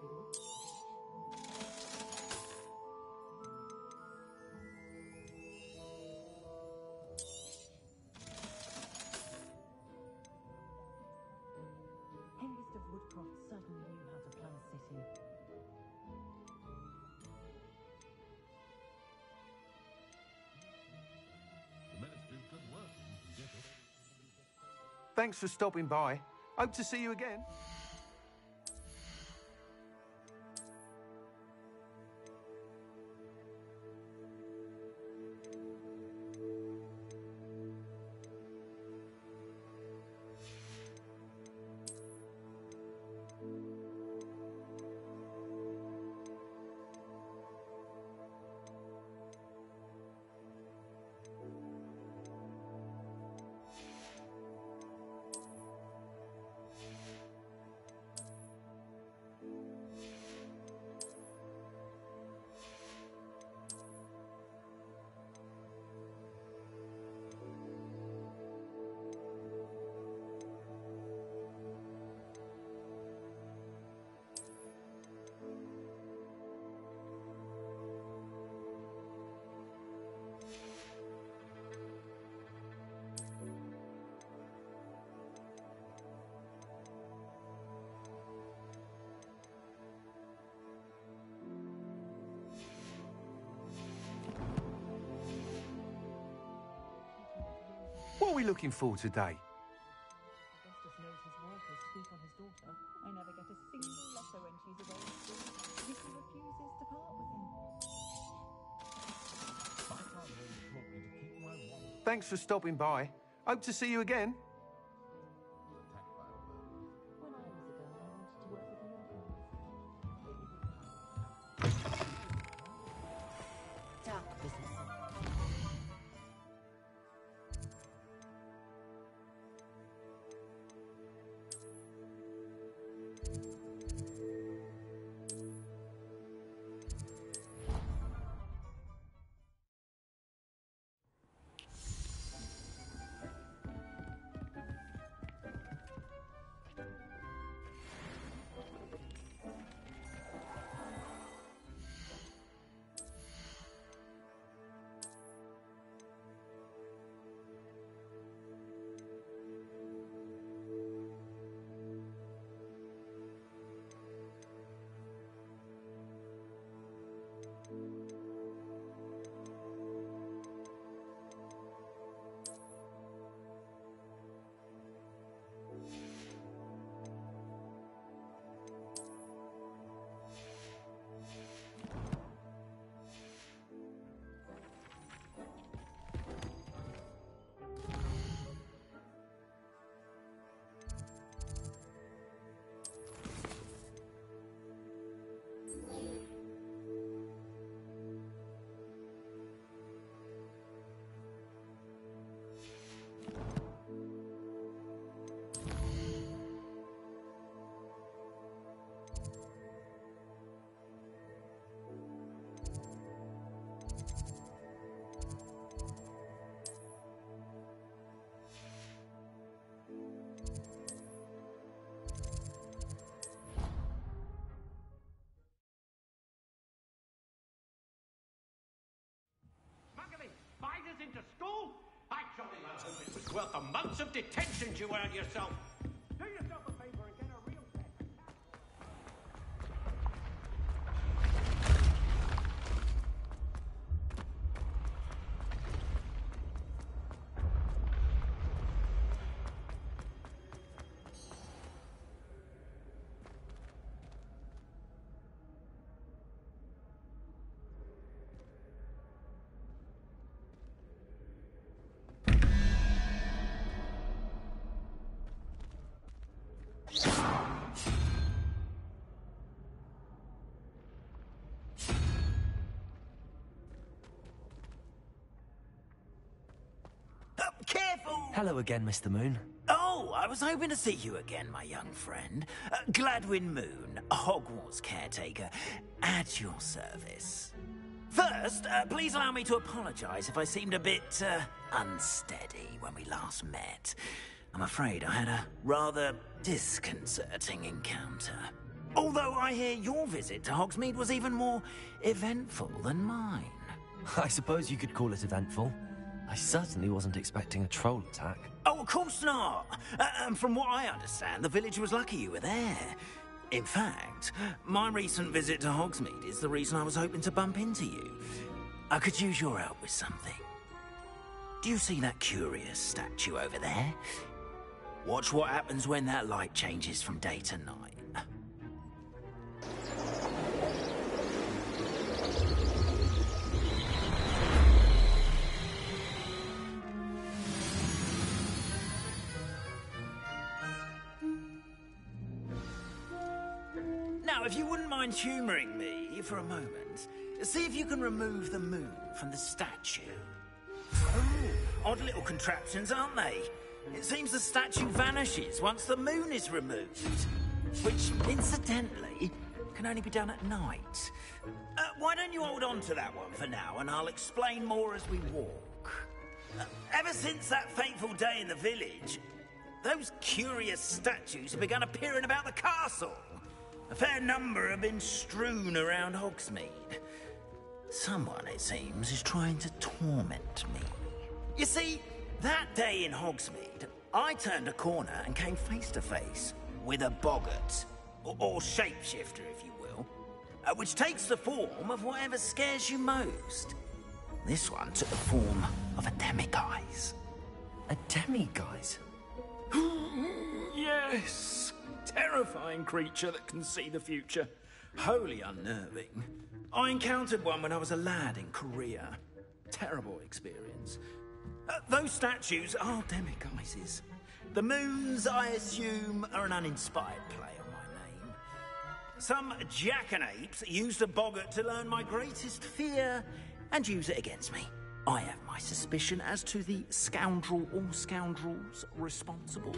Hengist of Woodcroft certainly knew how to plan a city. Thanks for stopping by. Hope to see you again. What are we looking for today? Augustus knows his work is sweet on his daughter. I never get a single letter when she's away at school. He refuses to part with him. Thanks for stopping by. Hope to see you again. When I was a girl, I wanted to work with the orphans. Dark business. Into school? I jolly well hope it was worth the months of detention you earned yourself. Do yourself a favor and get a real set. Careful! Hello again, Mr. Moon. Oh, I was hoping to see you again, my young friend. Gladwin Moon, Hogwarts Caretaker, at your service. First, please allow me to apologize if I seemed a bit, unsteady when we last met. I'm afraid I had a rather disconcerting encounter. Although I hear your visit to Hogsmeade was even more eventful than mine. I suppose you could call it eventful. I certainly wasn't expecting a troll attack. Oh, of course not. And from what I understand, the village was lucky you were there. In fact, my recent visit to Hogsmeade is the reason I was hoping to bump into you. I could use your help with something. Do you see that curious statue over there? Watch what happens when that light changes from day to night. Now, if you wouldn't mind humouring me for a moment, see if you can remove the moon from the statue. Oh, odd little contraptions, aren't they? It seems the statue vanishes once the moon is removed. Which, incidentally, can only be done at night. Why don't you hold on to that one for now, and I'll explain more as we walk. Ever since that fateful day in the village, those curious statues have begun appearing about the castle. A fair number have been strewn around Hogsmeade. Someone, it seems, is trying to torment me. You see, that day in Hogsmeade, I turned a corner and came face to face with a boggart, or shapeshifter, if you will, which takes the form of whatever scares you most. This one took the form of a demiguise. A demiguise? Yes! Terrifying creature that can see the future. Wholly unnerving. I encountered one when I was a lad in Korea. Terrible experience. Those statues are demiguises. The moons, I assume, are an uninspired play on my name. Some jackanapes used a boggart to learn my greatest fear and use it against me. I have my suspicion as to the scoundrel or scoundrels responsible.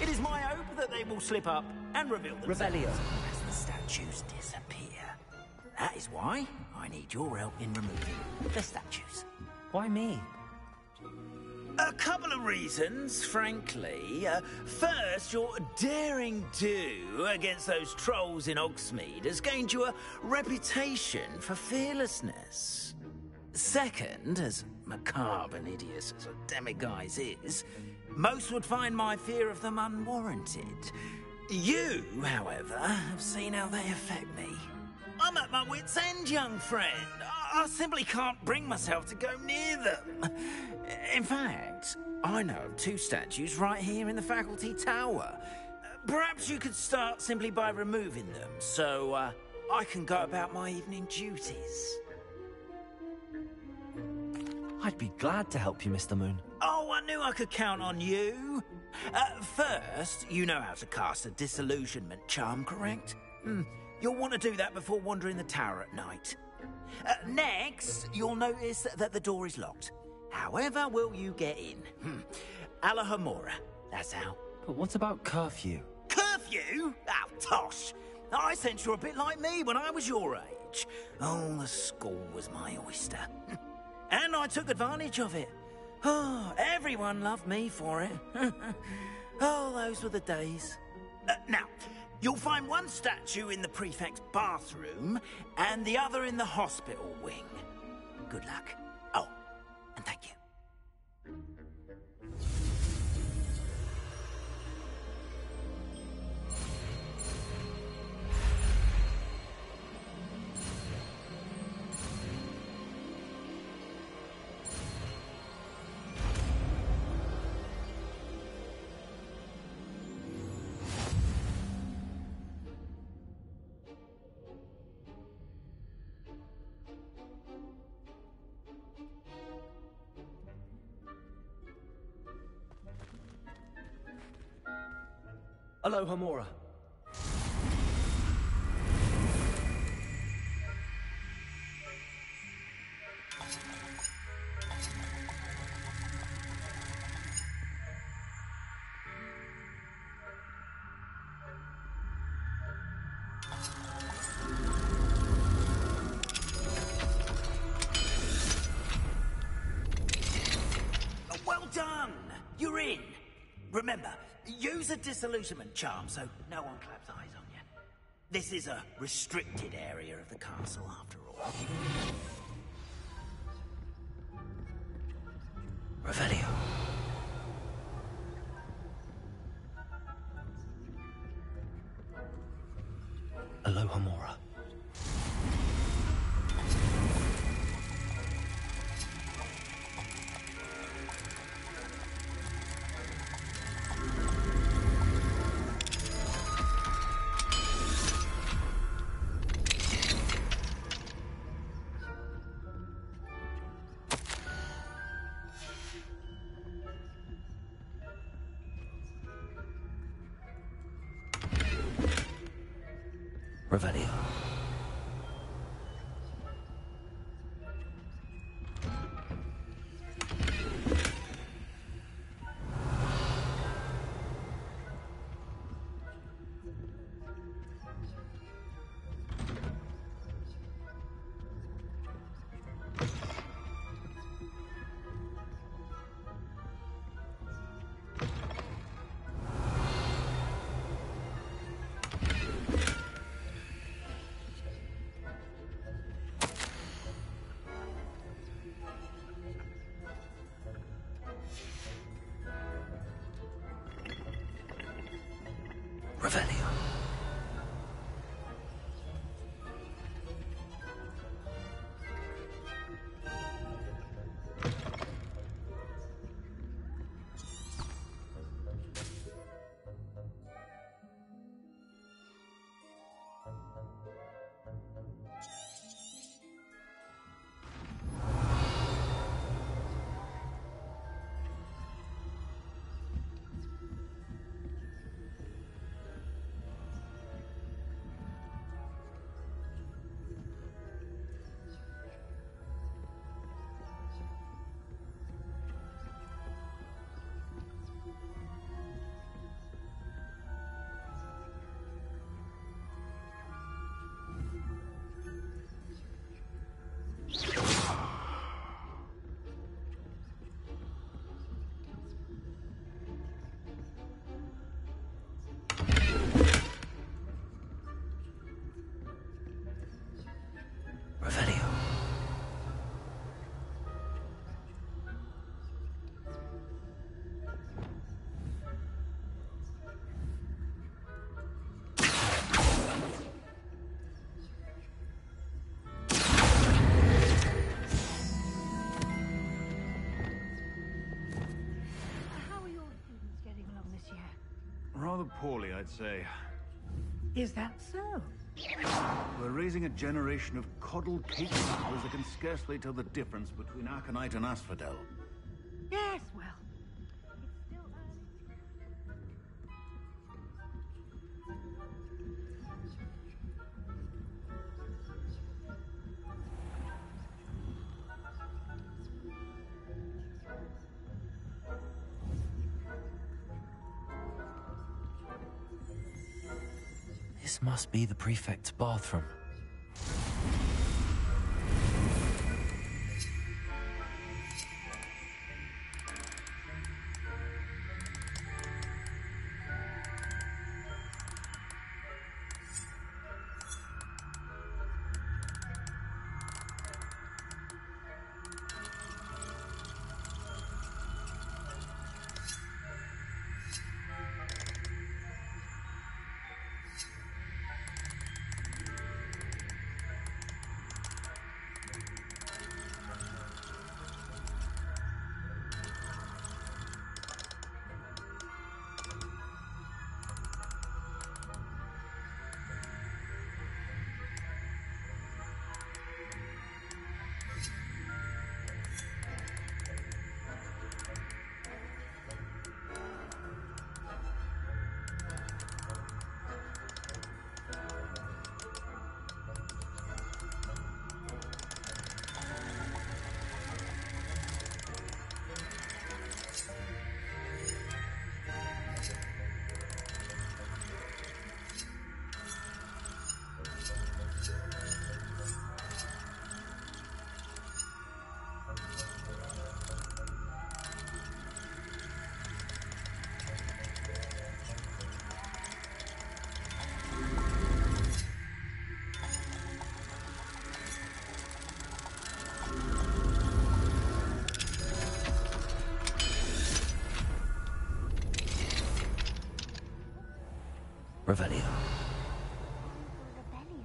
It is my hope that they will slip up and reveal themselves Revelio. as the statues disappear. That is why I need your help in removing the statues. Why me? A couple of reasons, frankly. First, your daring do against those trolls in Hogsmeade has gained you a reputation for fearlessness. Second, as macabre and hideous as a demiguise is, most would find my fear of them unwarranted. You, however, have seen how they affect me. I'm at my wit's end, young friend. I simply can't bring myself to go near them. In fact, I know of 2 statues right here in the faculty tower. Perhaps you could start simply by removing them, so I can go about my evening duties. I'd be glad to help you, Mr. Moon. Oh, I knew I could count on you. First, you know how to cast a disillusionment charm, correct? You'll want to do that before wandering the tower at night. Next, you'll notice that the door is locked. However will you get in? Alahomora, that's how. But what about curfew? Curfew? Oh, tosh. I sense you're a bit like me when I was your age. Oh, the school was my oyster. And I took advantage of it. Oh, everyone loved me for it. Oh, those were the days. Now, you'll find one statue in the prefect's bathroom and the other in the hospital wing. Good luck. Oh, and thank you. Alohomora. Well done! You're in. Remember, use a disillusionment charm so no one claps eyes on you. This is a restricted area of the castle, after all. Revelio. Alohomora. Revelio. Revelio. poorly, I'd say. Is that so? We're raising a generation of coddled cake eaters that can scarcely tell the difference between aconite and asphodel. Yes, well. This must be the prefect's bathroom. Revelio. Rebellion.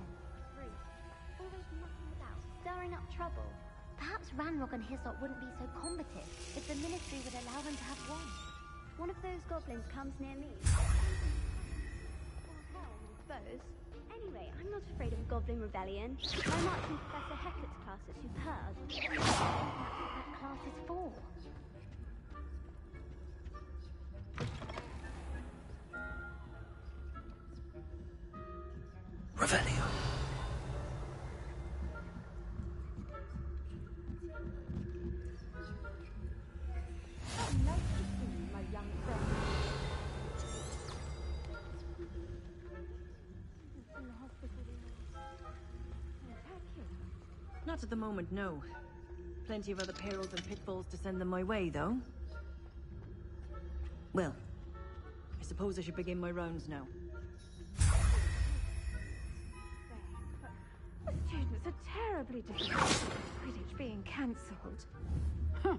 Always knocking about, stirring up trouble. Perhaps Ranrock and Hyssop wouldn't be so combative if the Ministry would allow them to have one. One of those goblins comes near me. Or hell, I suppose. Anyway, I'm not afraid of Goblin Rebellion. I marched in Professor Hecat's class at Superb. That's what that class is for. Revelio. Nice to see you, my young friend. In the hospital. Not at the moment, no. Plenty of other perils and pitfalls to send them my way, though. Well, I suppose I should begin my rounds now. The students are terribly disappointed with Quidditch being cancelled. Huh.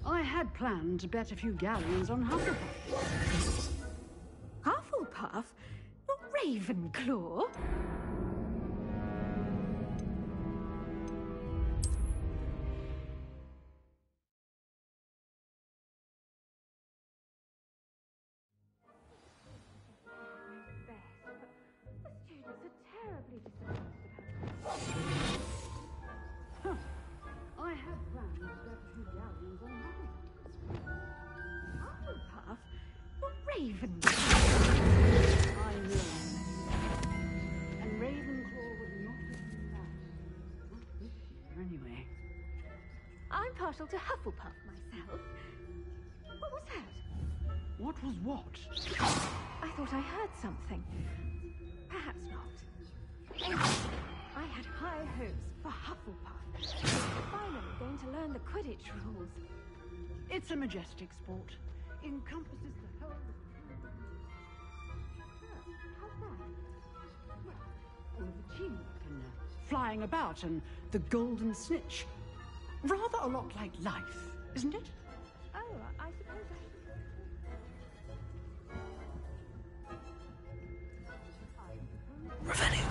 I had planned to bet a few galleons on Hufflepuff. Hufflepuff? Not Ravenclaw? I had planned to bet a few galleons on Hufflepuff. Hufflepuff? Not Ravenclaw? I know. And Ravenclaw would not have been that. Not this year, anyway. I'm partial to Hufflepuff myself. What was that? What was what? I thought I heard something. Perhaps not. Anyway, I had high hopes for Hufflepuff. Finally going to learn the Quidditch rules. It's a majestic sport. Encompasses the whole... How's that? Well, all of the teamwork and flying about and the golden snitch. Rather a lot like life, isn't it? Oh, I suppose I should... Revelio.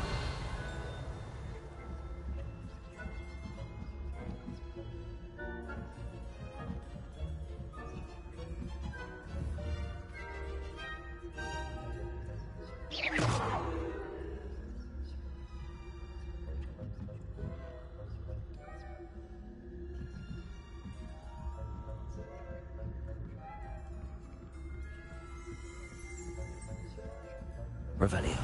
Revelio.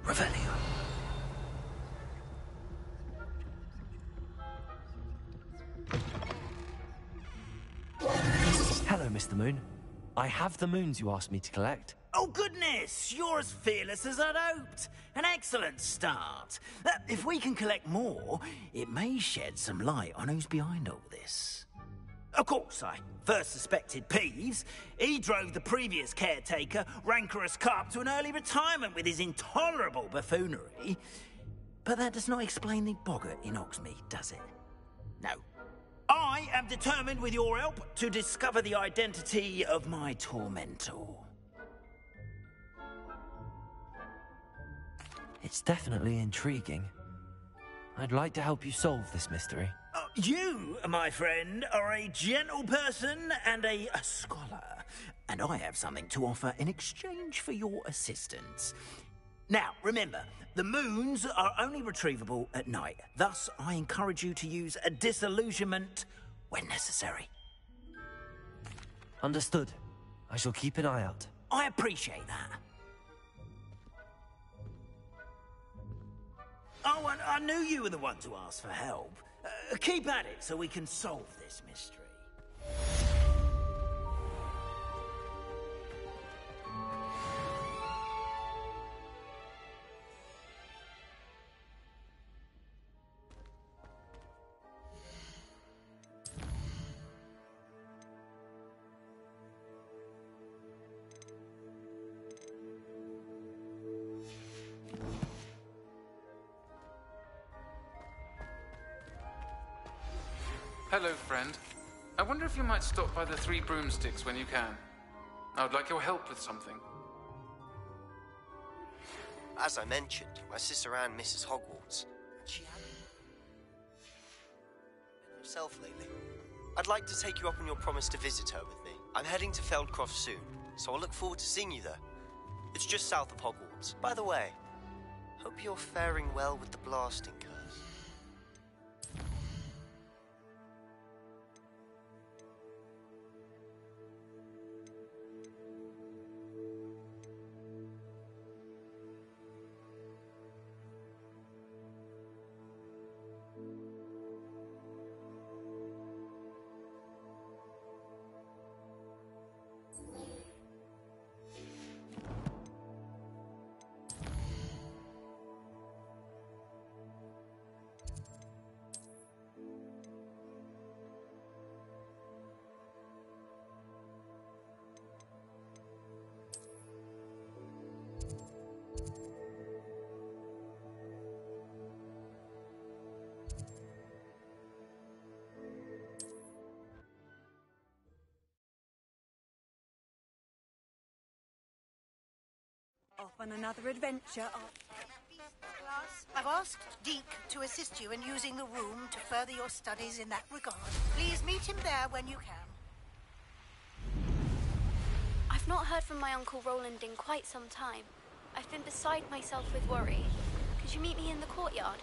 Revelio. Hello, Mr. Moon. I have the moons you asked me to collect. Oh, goodness! You're as fearless as I'd hoped. An excellent start. If we can collect more, it may shed some light on who's behind all this. Of course, I first suspected Peeves. He drove the previous caretaker, rancorous carp, to an early retirement with his intolerable buffoonery. But that does not explain the boggart in Hogsmeade, does it? No. I am determined, with your help, to discover the identity of my tormentor. It's definitely intriguing. I'd like to help you solve this mystery. You, my friend, are a gentle person and a scholar, and I have something to offer in exchange for your assistance. Now, remember, the moons are only retrievable at night. Thus, I encourage you to use a disillusionment when necessary. Understood. I shall keep an eye out. I appreciate that. Oh, and I knew you were the one to ask for help. Keep at it so we can solve this mystery. Hello, friend. I wonder if you might stop by the Three Broomsticks when you can. I would like your help with something. As I mentioned, my sister Anne misses Hogwarts, and she hasn't been herself lately. I'd like to take you up on your promise to visit her with me. I'm heading to Feldcroft soon, so I'll look forward to seeing you there. It's just south of Hogwarts. By the way, hope you're faring well with the blasting curse. Off on another adventure. I've asked Deke to assist you in using the room to further your studies in that regard. Please meet him there when you can. I've not heard from my Uncle Roland in quite some time. I've been beside myself with worry. Could you meet me in the courtyard?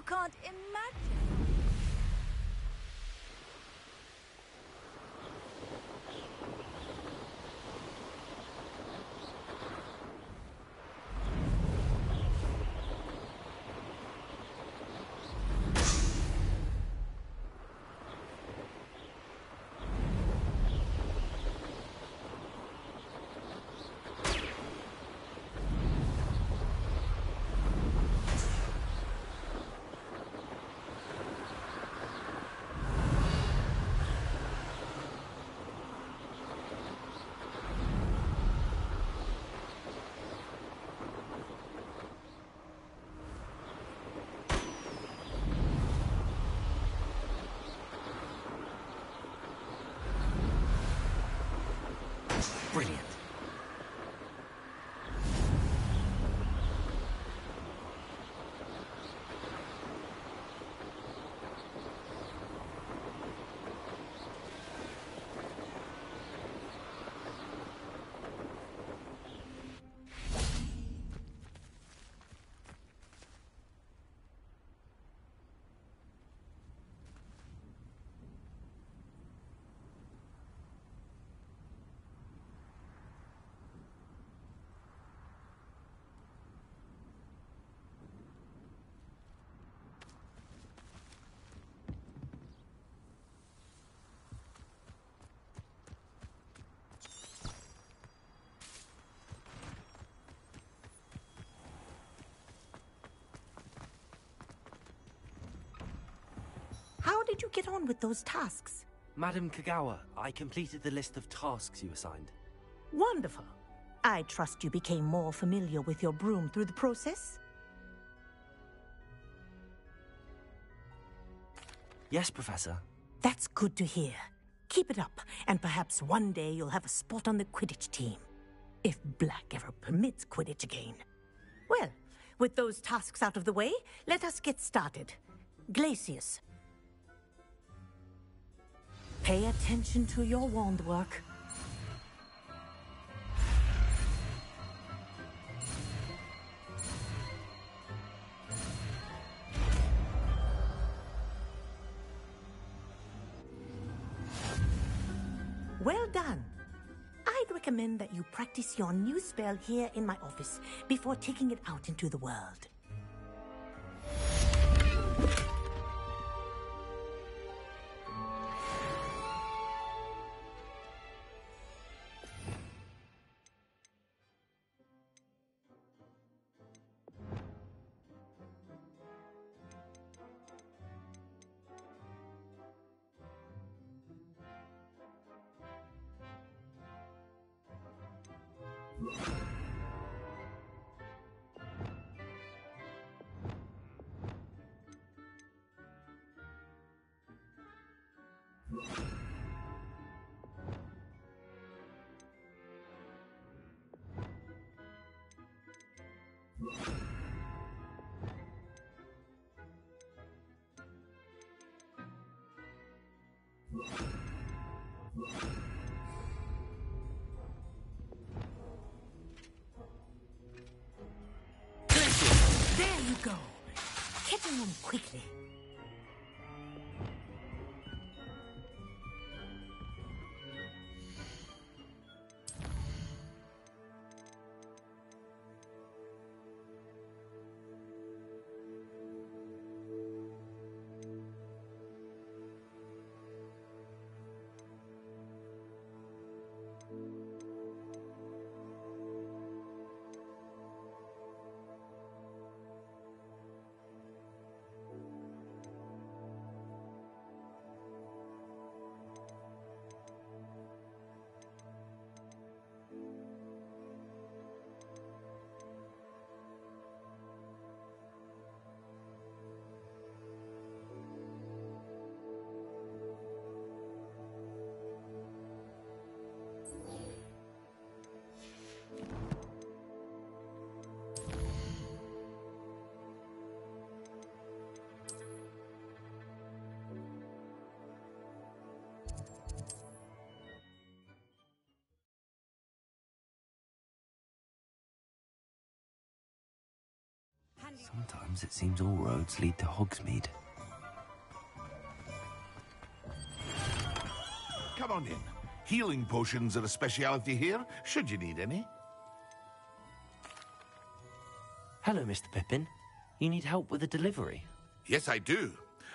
can't imagine. Brilliant. How did you get on with those tasks? Madam Kagawa, I completed the list of tasks you assigned. Wonderful. I trust you became more familiar with your broom through the process? Yes, Professor. That's good to hear. Keep it up, and perhaps one day you'll have a spot on the Quidditch team. If Black ever permits Quidditch again. Well, with those tasks out of the way, let us get started. Glacius. Pay attention to your wand work. Well done. I'd recommend that you practice your new spell here in my office before taking it out into the world. There you go. Getting them quickly. Sometimes it seems all roads lead to Hogsmeade. Come on in. Healing potions are a speciality here, should you need any. Hello, Mr. Pippin. You need help with a delivery? Yes, I do.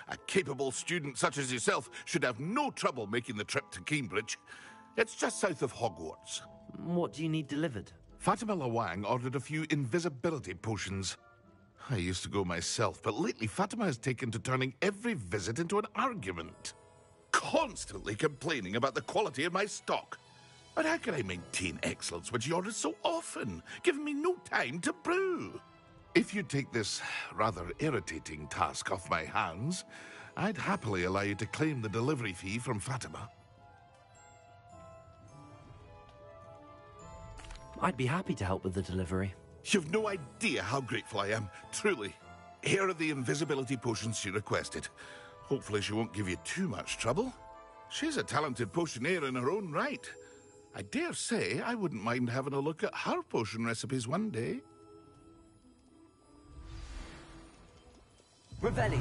A capable student such as yourself should have no trouble making the trip to Cambridge. It's just south of Hogwarts. What do you need delivered? Fatima Lawang ordered a few invisibility potions. I used to go myself, but lately Fatima has taken to turning every visit into an argument. Constantly complaining about the quality of my stock. But how can I maintain excellence when she orders so often, giving me no time to brew? If you take this rather irritating task off my hands, I'd happily allow you to claim the delivery fee from Fatima. I'd be happy to help with the delivery. You've no idea how grateful I am, truly. Here are the invisibility potions she requested. Hopefully she won't give you too much trouble. She's a talented potioneer in her own right. I dare say I wouldn't mind having a look at her potion recipes one day. Revelio.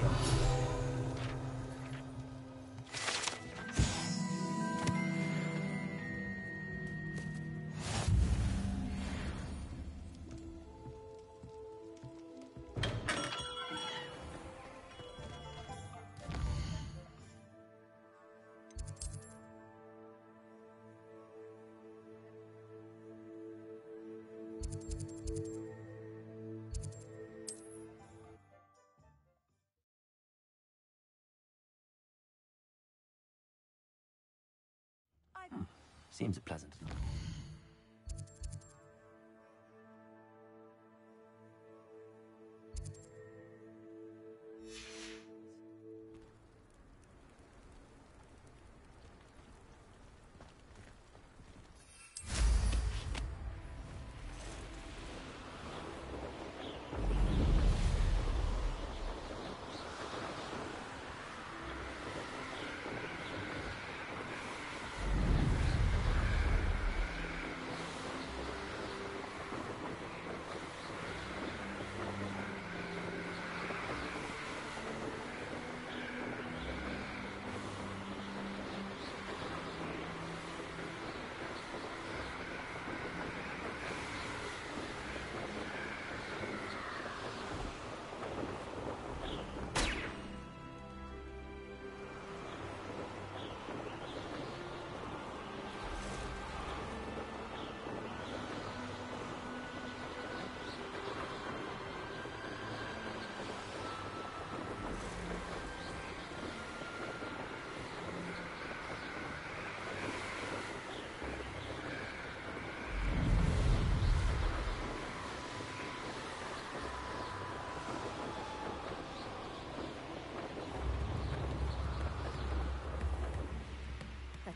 Seems pleasant enough.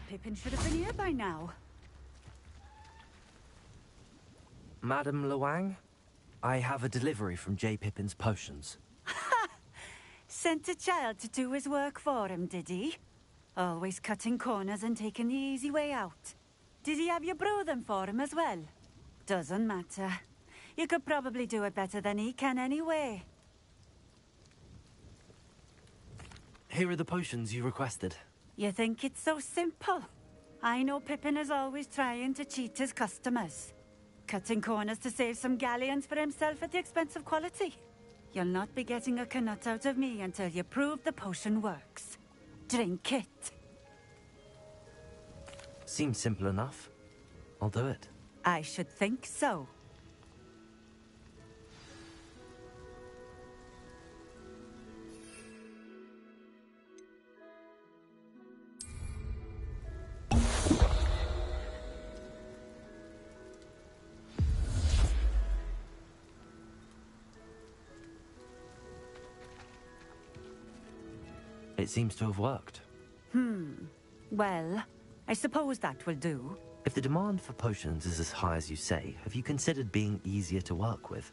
Pippin should have been here by now. Madam Lawang, I have a delivery from J. Pippin's Potions. Sent a child to do his work for him, did he? Always cutting corners and taking the easy way out. Did he have you brew them for him as well? Doesn't matter. You could probably do it better than he can anyway. Here are the potions you requested. You think it's so simple? I know Pippin is always trying to cheat his customers. Cutting corners to save some galleons for himself at the expense of quality. You'll not be getting a Knut out of me until you prove the potion works. Drink it. Seems simple enough. I'll do it. I should think so. It seems to have worked. Well, I suppose that will do. If the demand for potions is as high as you say, have you considered being easier to work with?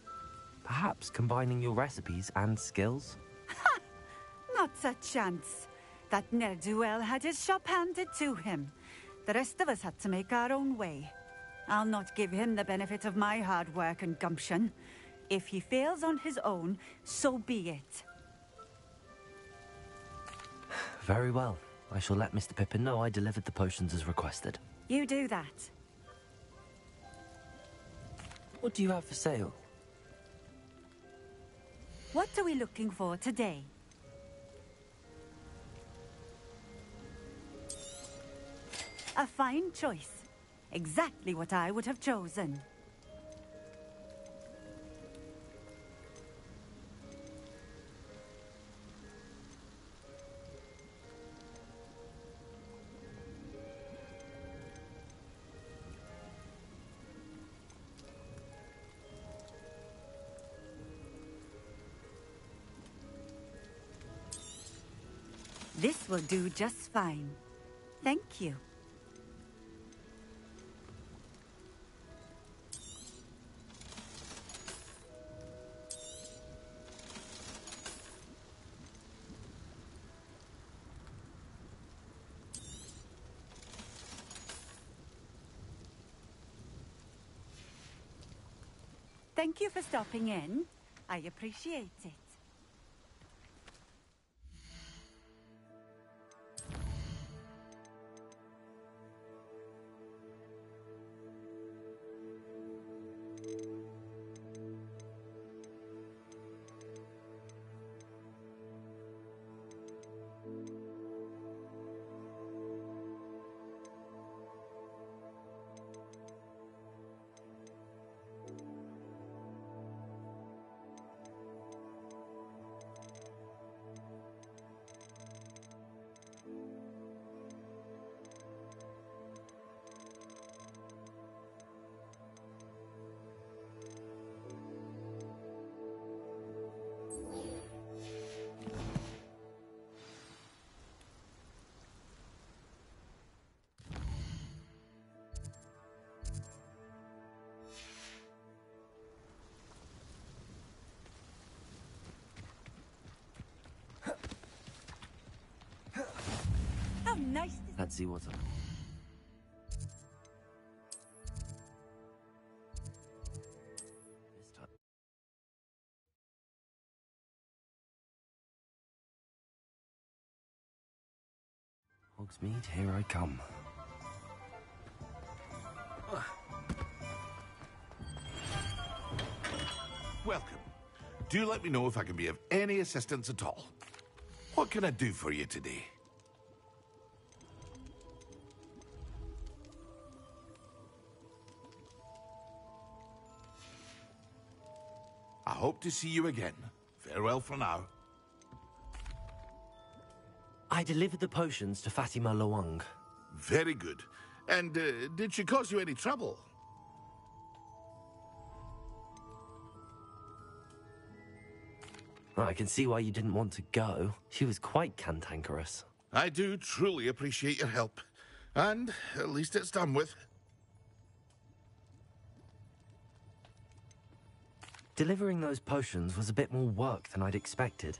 Perhaps combining your recipes and skills? Not a chance. That ne'er-do-well had his shop handed to him. The rest of us had to make our own way. I'll not give him the benefit of my hard work and gumption. If he fails on his own, so be it. Very well. I shall let Mr. Pippin know I delivered the potions as requested. You do that. What do you have for sale? What are we looking for today? A fine choice. Exactly what I would have chosen. This will do just fine. Thank you. Thank you for stopping in. I appreciate it. How nice. Let's see what's up. This time. Hogsmeade, here I come. Welcome. Do let me know if I can be of any assistance at all. What can I do for you today? I hope to see you again. Farewell for now. I delivered the potions to Fatima Lawang. Very good. And did she cause you any trouble? I can see why you didn't want to go. She was quite cantankerous. I do truly appreciate your help. And at least it's done with. Delivering those potions was a bit more work than I'd expected.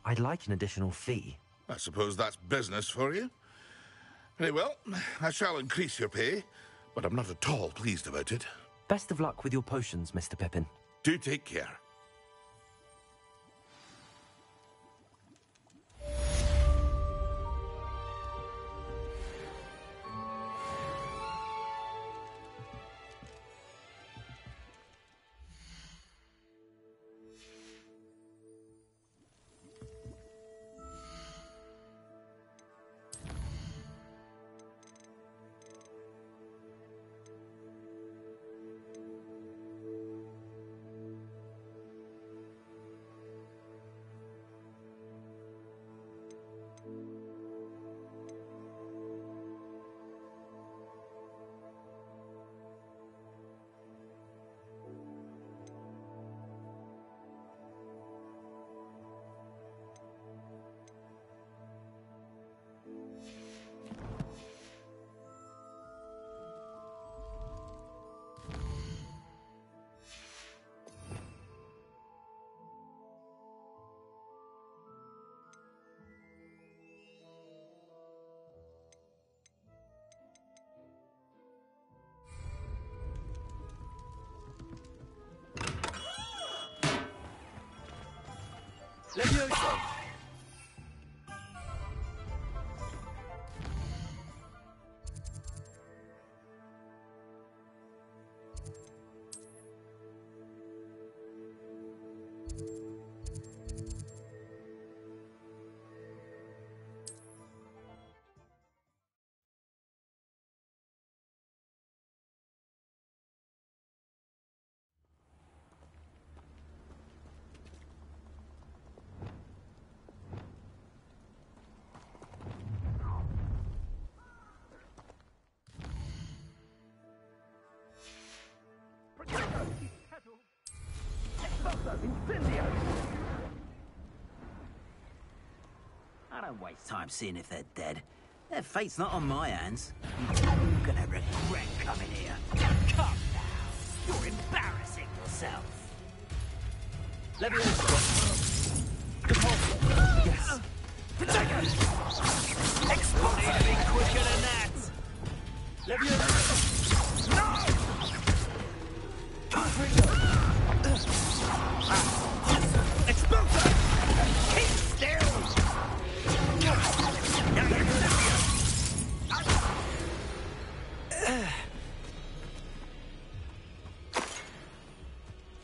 I'd like an additional fee. I suppose that's business for you. Very well, I shall increase your pay, but I'm not at all pleased about it. Best of luck with your potions, Mr. Pippin. Do take care. Levioso! I don't waste time seeing if they're dead. Their fate's not on my hands. You're gonna regret coming here. Come now! You're embarrassing yourself! Levioso! Yes! Caretaker! Explode! Need to be quicker than that! Levioso! No! Explosion! Keep still!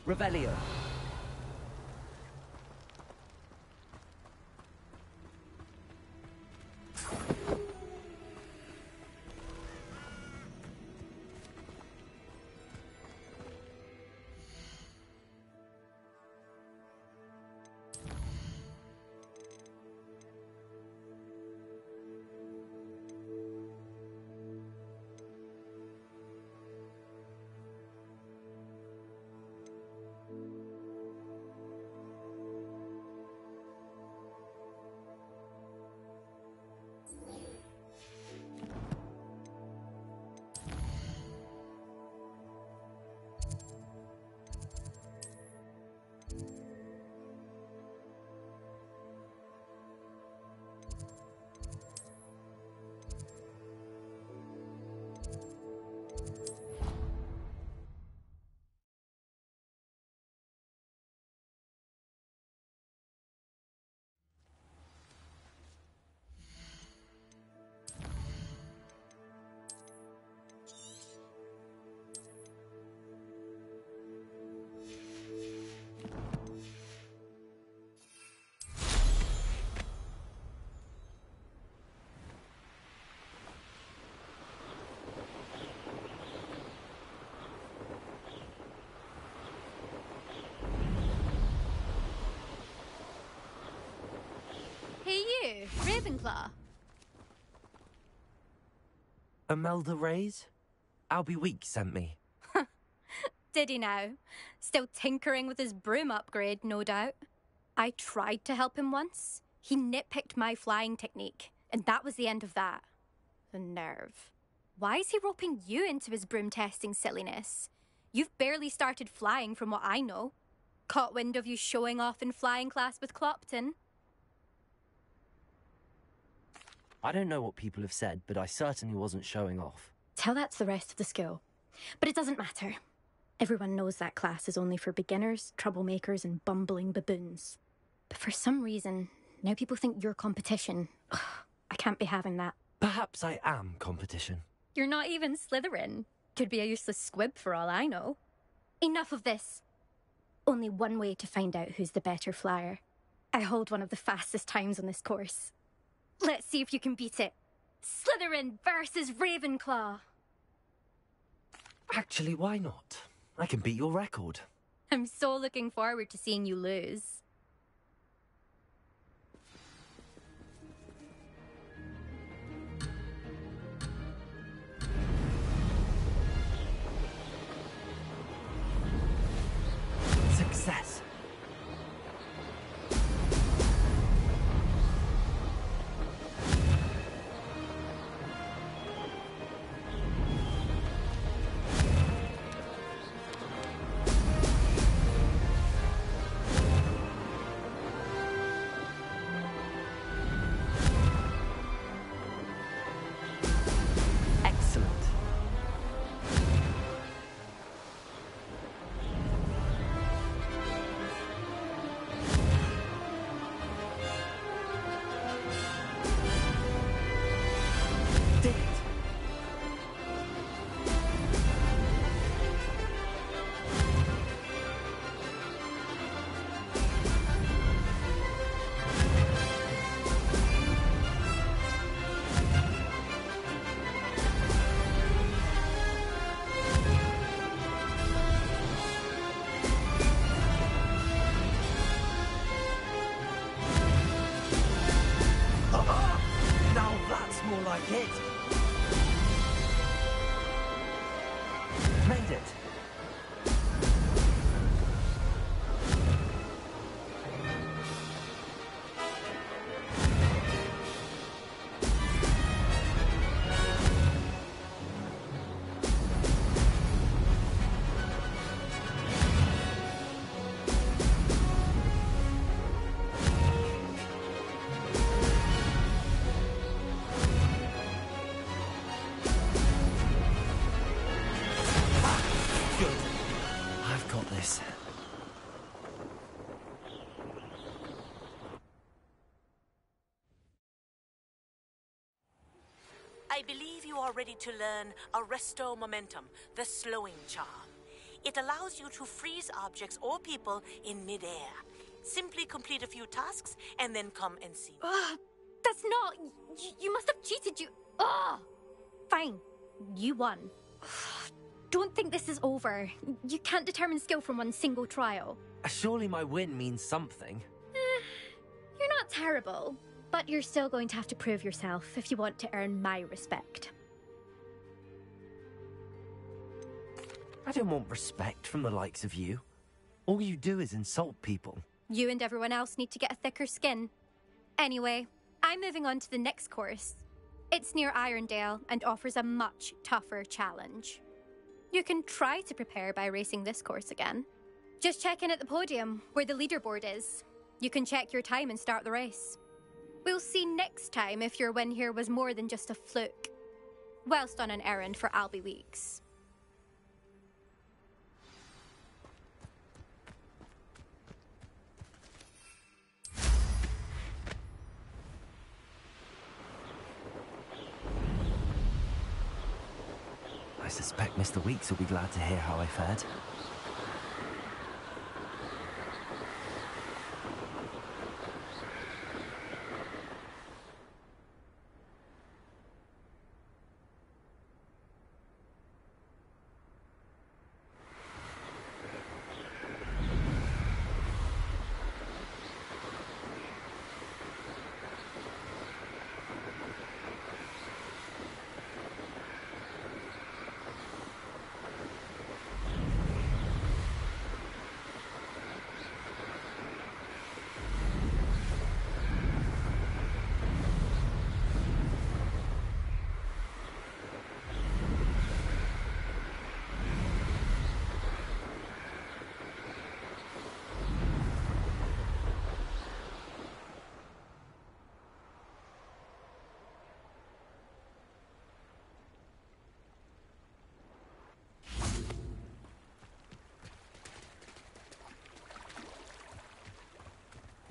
Revelio. Hey you, Ravenclaw. Imelda Reyes? Albie Week sent me. Did he now? Still tinkering with his broom upgrade, no doubt. I tried to help him once. He nitpicked my flying technique, and that was the end of that. The nerve. Why is he roping you into his broom testing silliness? You've barely started flying from what I know. Caught wind of you showing off in flying class with Clopton. I don't know what people have said, but I certainly wasn't showing off. Tell that to the rest of the school. But it doesn't matter. Everyone knows that class is only for beginners, troublemakers, and bumbling baboons. But for some reason, now people think you're competition. Ugh, I can't be having that. Perhaps I am competition. You're not even Slytherin. Could be a useless squib for all I know. Enough of this. Only one way to find out who's the better flyer. I hold one of the fastest times on this course. Let's see if you can beat it. Slytherin versus Ravenclaw. Actually, why not? I can beat your record. I'm so looking forward to seeing you lose. Success. I've got this. I believe you are ready to learn Arresto Momentum, the slowing charm. It allows you to freeze objects or people in midair. Simply complete a few tasks and then come and see me. That's not... You must have cheated, you... Ugh! Fine. You won. Don't think this is over. You can't determine skill from one single trial. Surely my win means something. You're not terrible, but you're still going to have to prove yourself if you want to earn my respect. I don't want respect from the likes of you. All you do is insult people. You and everyone else need to get a thicker skin. Anyway, I'm moving on to the next course. It's near Irondale and offers a much tougher challenge. You can try to prepare by racing this course again. Just check in at the podium, where the leaderboard is. You can check your time and start the race. We'll see next time if your win here was more than just a fluke. Whilst on an errand for Albie Weeks. I suspect Mr. Weeks will be glad to hear how I fared.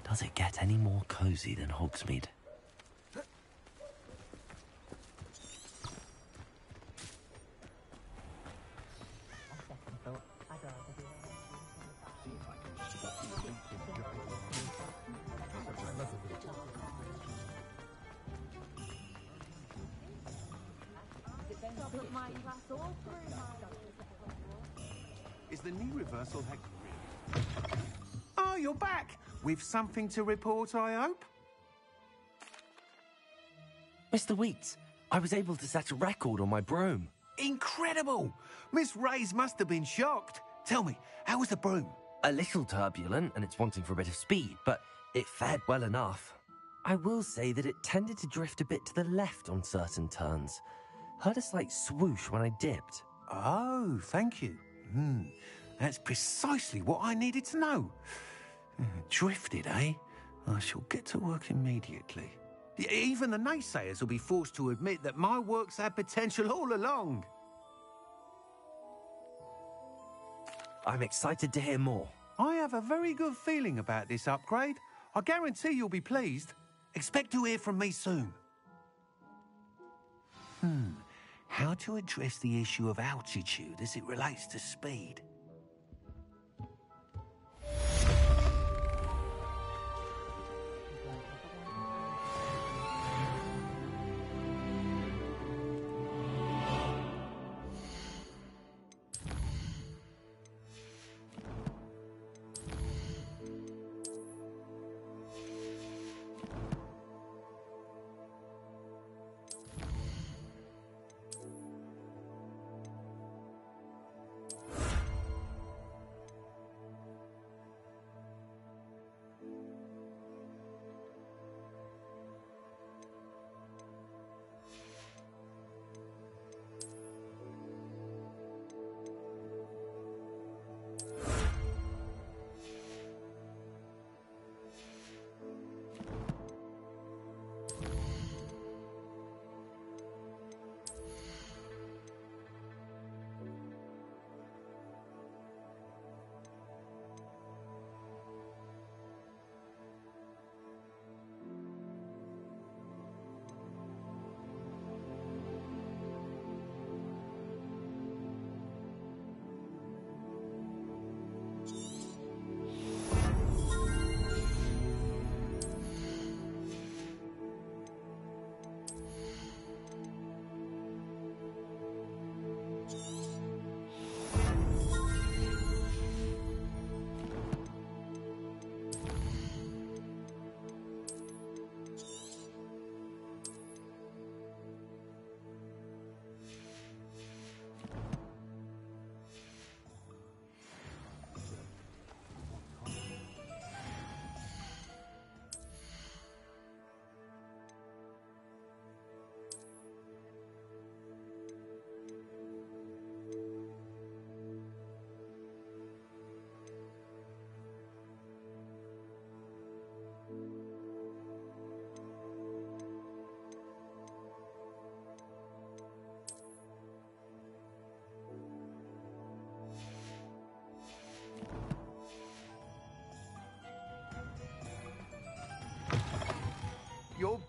Does it get any more cozy than Hogsmeade? Is the knee reversal hack? Oh, you're back! With something to report, I hope? Mr. Weeks, I was able to set a record on my broom. Incredible! Miss Reyes must have been shocked. Tell me, how was the broom? A little turbulent, and it's wanting for a bit of speed, but it fared well enough. I will say that it tended to drift a bit to the left on certain turns. Heard a slight swoosh when I dipped. Oh, thank you. That's precisely what I needed to know. Drifted, eh? I shall get to work immediately. Even the naysayers will be forced to admit that my work's had potential all along. I'm excited to hear more. I have a very good feeling about this upgrade. I guarantee you'll be pleased. Expect to hear from me soon. How to address the issue of altitude as it relates to speed?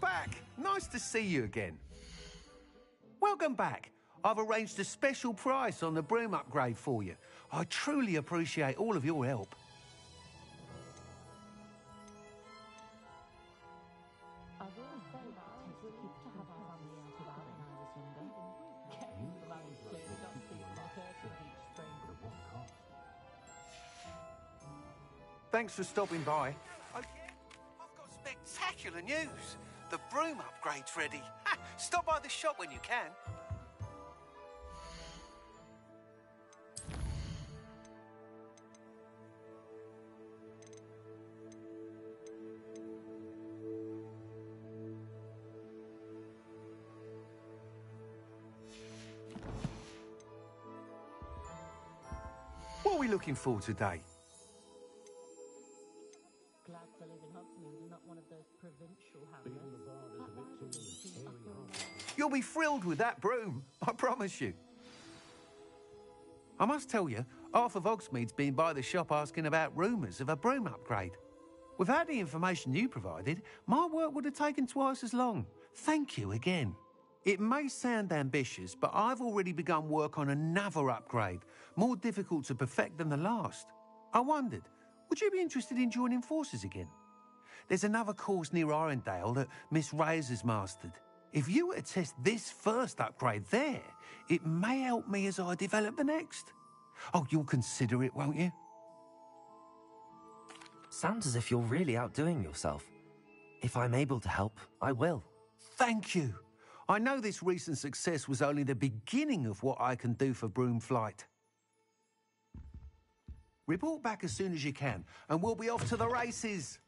back! Nice to see you again. Welcome back. I've arranged a special price on the broom upgrade for you. I truly appreciate all of your help. Thanks for stopping by. Oh, yeah, I've got spectacular news. The broom upgrade's ready. Ha! Stop by the shop when you can. What are we looking for today? Glad to live in Hogsmeade and not one of those provincial hamlets. You'll be thrilled with that broom, I promise you. I must tell you, half of Hogsmeade's been by the shop asking about rumours of a broom upgrade. Without the information you provided, my work would have taken twice as long. Thank you again. It may sound ambitious, but I've already begun work on another upgrade, more difficult to perfect than the last. I wondered, would you be interested in joining forces again? There's another course near Arendelle that Miss Reyes has mastered. If you were to test this first upgrade there, it may help me as I develop the next. Oh, you'll consider it, won't you? Sounds as if you're really outdoing yourself. If I'm able to help, I will. Thank you. I know this recent success was only the beginning of what I can do for broom flight. Report back as soon as you can, and we'll be off to the races.